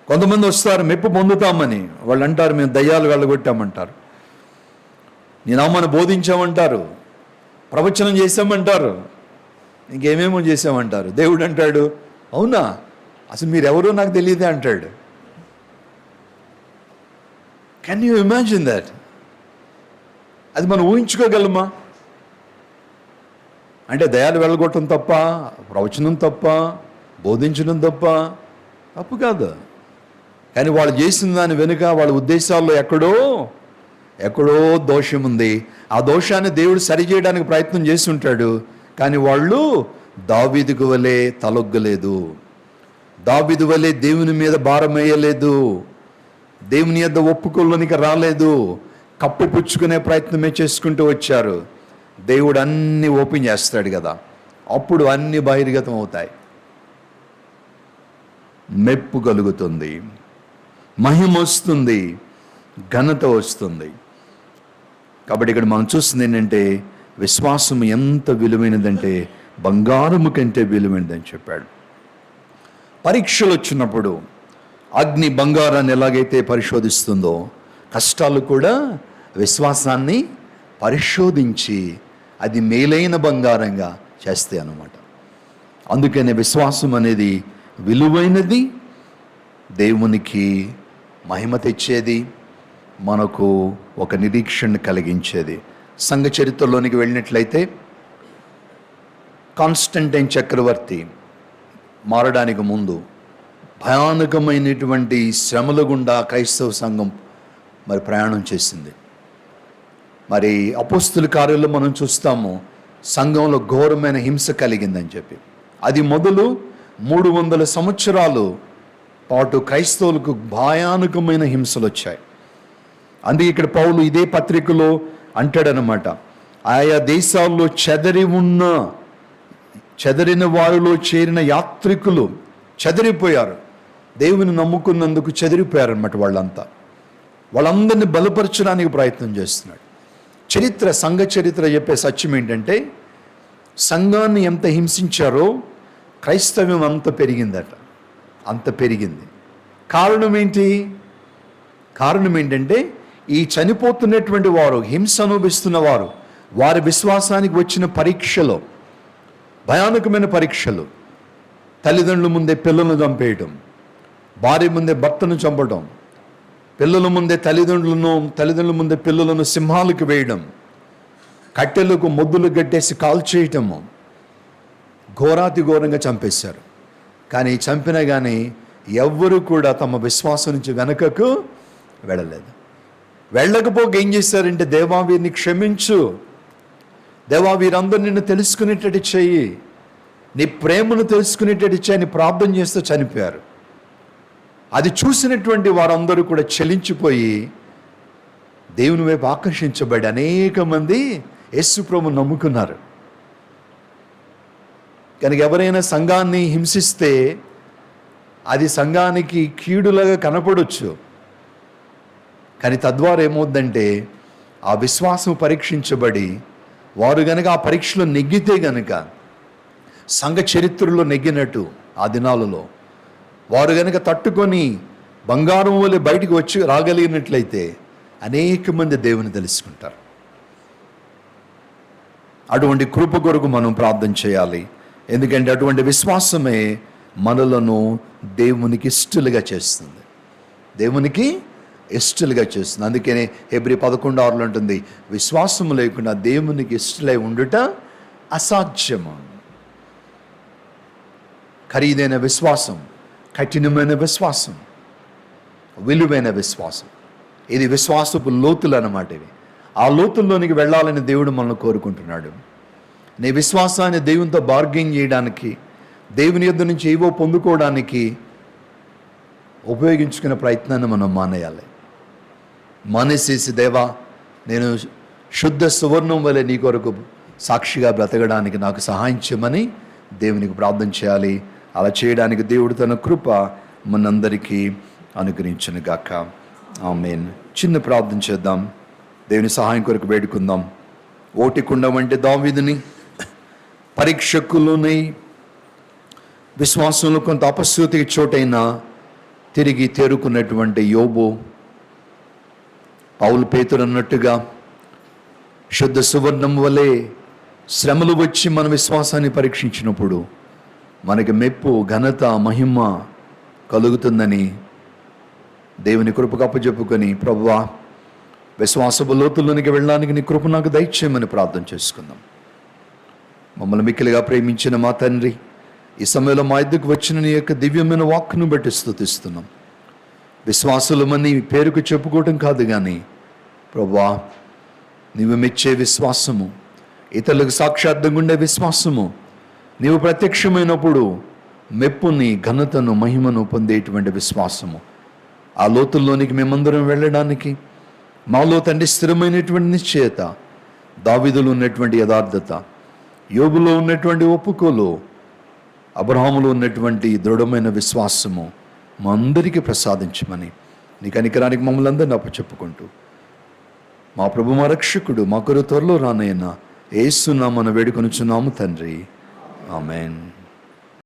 కొంతమంది వస్తారు మెప్పు పొందుతామని, వాళ్ళు అంటారు మేము దయ్యాలు వెళ్ళగొట్టామంటారు, నీ నామాన్ని బోధించామంటారు, ప్రవచనం చేశామంటారు, ఇంకేమేమో చేశామంటారు. దేవుడు అంటాడు, అవునా, అసలు మీరెవరో నాకు తెలియదే అంటాడు. Can you imagine that? అది మనం ఊహించుకోగలమా? అంటే దయాలు వెళ్ళగొట్టడం తప్ప, ప్రవచనం తప్ప, బోధించడం తప్ప? తప్పు కాదు. కానీ వాళ్ళు చేసిన దాని వెనుక వాళ్ళ ఉద్దేశాల్లో ఎక్కడో దోషం ఉంది. ఆ దోషాన్ని దేవుడు సరిచేయడానికి ప్రయత్నం చేసి ఉంటాడు. కానీ వాళ్ళు దావీదుకు వలె తలొగ్గలేదు, దావీదు వలె దేవుని మీద భారం వేయలేదు, దేవుని యొద్ద ఒప్పుకోలోనికి రాలేదు, కప్పిపుచ్చుకునే ప్రయత్నమే చేసుకుంటూ వచ్చారు. దేవుడు అన్నీ ఓపెన్ చేస్తాడు కదా, అప్పుడు అన్ని బహిర్గతం అవుతాయి. మెప్పు కలుగుతుంది, మహిమ వస్తుంది, ఘనత వస్తుంది. కాబట్టి ఇక్కడ మనం చూస్తుంది ఏంటంటే విశ్వాసం ఎంత విలువైనదంటే బంగారము కంటే విలువైనదని చెప్పాడు. పరీక్షలు వచ్చినప్పుడు అగ్ని బంగారాన్ని ఎలాగైతే పరిశోధిస్తుందో, కష్టాలు కూడా విశ్వాసాన్ని పరిశోధించి అది మేలైన బంగారంగా చేస్తాయి అన్నమాట. అందుకనే విశ్వాసం అనేది విలువైనది, దేవునికి మహిమ తెచ్చేది, మనకు ఒక నిరీక్షణ కలిగించేది. సంఘ చరిత్రలోనికి వెళ్ళినట్లయితే కాన్స్టంటైన్ చక్రవర్తి మారడానికి ముందు భయానకమైనటువంటి శ్రమల గుండా క్రైస్తవ సంఘం మరి ప్రయాణం చేసింది. మరి అపోస్తుల కార్యాల్లో మనం చూస్తాము, సంఘంలో ఘోరమైన హింస కలిగిందని చెప్పి. అది మొదలు 300 సంవత్సరాలు పాటు క్రైస్తవులకు భయానకమైన హింసలు వచ్చాయి. అందుకే ఇక్కడ పౌలు ఇదే పత్రికలో అంటాడనమాట, ఆయా దేశాల్లో చెదరిన వారిలో చేరిన యాత్రికులు చెదిరిపోయారు, దేవుని నమ్ముకున్నందుకు చెదిరిపోయారనమాట. వాళ్ళందరినీ బలపరచడానికి ప్రయత్నం చేస్తున్నాడు. సంఘ చరిత్ర చెప్పే సత్యం ఏంటంటే, సంఘాన్ని ఎంత హింసించారో క్రైస్తవ్యం అంత పెరిగిందట, అంత పెరిగింది. కారణం ఏంటంటే ఈ చనిపోతున్నటువంటి వారు, హింస అనుభవిస్తున్న వారు, వారి విశ్వాసానికి వచ్చిన పరీక్షలో, భయానకమైన పరీక్షలు, తల్లిదండ్రుల ముందే పిల్లలను చంపేయటం, భార్య ముందే భర్తను చంపడం, పిల్లల ముందే తల్లిదండ్రుల ముందే పిల్లలను సింహాలకు వేయడం, కట్టెలకు మొద్దులు గట్టేసి కాల్చేయటము, ఘోరాతి ఘోరంగా చంపేశారు. కానీ చంపినా కానీ ఎవ్వరూ కూడా తమ విశ్వాసం నుంచి వెనకకు వెళ్ళలేదు. వెళ్ళకపోక ఏం చేశారంటే, దేవా వీరిని క్షమించు, దేవా వీరందరూ నిన్ను తెలుసుకునేటట్టు చెయ్యి, నీ ప్రేమను తెలుసుకునేటట్టు చేయని ప్రార్థన చేస్తూ చనిపోయారు. అది చూసినటువంటి వారందరూ కూడా చలించిపోయి దేవుని వైపు ఆకర్షించబడి అనేక మంది యేసు ప్రభువును నమ్ముకున్నారు. కనుక ఎవరైనా సంఘాన్ని హింసిస్తే అది సంఘానికి కీడులాగా కనపడవచ్చు. కానీ తద్వారా ఏమవుద్దంటే, ఆ విశ్వాసం పరీక్షించబడి వారు గనక ఆ పరీక్షలో నెగ్గితే గనక, సంఘ చరిత్రలో నెగ్గినట్టు ఆ దినాలలో వారు గనక తట్టుకొని బంగారం వలె బయటికి వచ్చి రాగలిగినట్లయితే అనేక మంది దేవుని తెలుసుకుంటారు. అటువంటి కృప కొరకు మనం ప్రార్థన చేయాలి. ఎందుకంటే అటువంటి విశ్వాసమే మనలను దేవునికి ఇష్టలుగా చేస్తుంది, దేవునికి ఇష్టలుగా చేస్తుంది. అందుకనే హెబ్రీ 11:6 ఉంటుంది, విశ్వాసం లేకుండా దేవునికి ఇష్టలై ఉండుట అసాధ్యము. ఖరీదైన విశ్వాసం, కఠినమైన విశ్వాసం, విలువైన విశ్వాసం, ఇది విశ్వాసపు లోతులు అన్నమాట. ఇవి ఆ లోతుల్లోనికి వెళ్ళాలని దేవుడు మనల్ని కోరుకుంటున్నాడు. నీ విశ్వాసాన్ని దేవునితో బార్గెయిన్ చేయడానికి, దేవుని యొద్ద నుంచి ఏవో పొందుకోవడానికి ఉపయోగించుకునే ప్రయత్నాన్ని మనం మానేసేసి, దేవా నేను శుద్ధ సువర్ణం వలె నీ కొరకు సాక్షిగా బ్రతకడానికి నాకు సహాయం చేయమని దేవునికి ప్రార్థన చేయాలి. అలా చేయడానికి దేవుడు తన కృప మనందరికీ అనుగ్రహించును గాక. ఆమేన్. చిన్న ప్రార్థన చేద్దాం, దేవుని సహాయం కొరకు వేడుకుందాం. ఓటికుండ వంటి దావీదుని పరీక్షకులునై విశ్వాసంలో కొంత అపశృతికి చోటైనా తిరిగి తేరుకున్నటువంటి యోబు, పౌలు పేతురు అన్నట్టుగా శుద్ధ సువర్ణం వలె శ్రమలు వచ్చి మన విశ్వాసాన్ని పరీక్షించినప్పుడు మనకి మెప్పు, ఘనత, మహిమ కలుగుతుందని దేవుని కృపకు అప్పచెప్పుకొని, ప్రభువా విశ్వాసపు లోతుల్లోనికి వెళ్ళడానికి నీ కృప నాకు దయచేయమని ప్రార్థన చేసుకుందాం. మమ్మల్ని మిక్కిలిగా ప్రేమించిన మా తండ్రి, ఈ సమయంలో మా ఎద్దుకు వచ్చిన నీ యొక్క దివ్యమైన వాక్కును బట్టి స్తుతిస్తున్నాం. విశ్వాసులమని పేరుకు చెప్పుకోవటం కాదు కానీ ప్రభువా, నీవు మెచ్చే విశ్వాసము, ఇతరులకు సాక్షార్థంగా ఉండే విశ్వాసము, నీవు ప్రత్యక్షమైనప్పుడు మెప్పుని, ఘనతను, మహిమను పొందేటువంటి విశ్వాసము, ఆ లోతుల్లోనికి మేమందరం వెళ్ళడానికి మాలో తండ్రి స్థిరమైనటువంటి నిశ్చయత, దావీదులో ఉన్నటువంటి యథార్థత, యోబులో ఉన్నటువంటి ఒప్పుకోలు, అబ్రహాములో ఉన్నటువంటి దృఢమైన విశ్వాసము మా అందరికీ ప్రసాదించమని నీ కనికరానికి మమ్మల్ని అందరినీ అప్పచెప్పుకుంటూ, మా ప్రభు, మా రక్షకుడు, మా కొరకు త్వరలో రానయ్యన యేసు నామమున వేడుకొనుచున్నాము తండ్రి. ఆమేన్.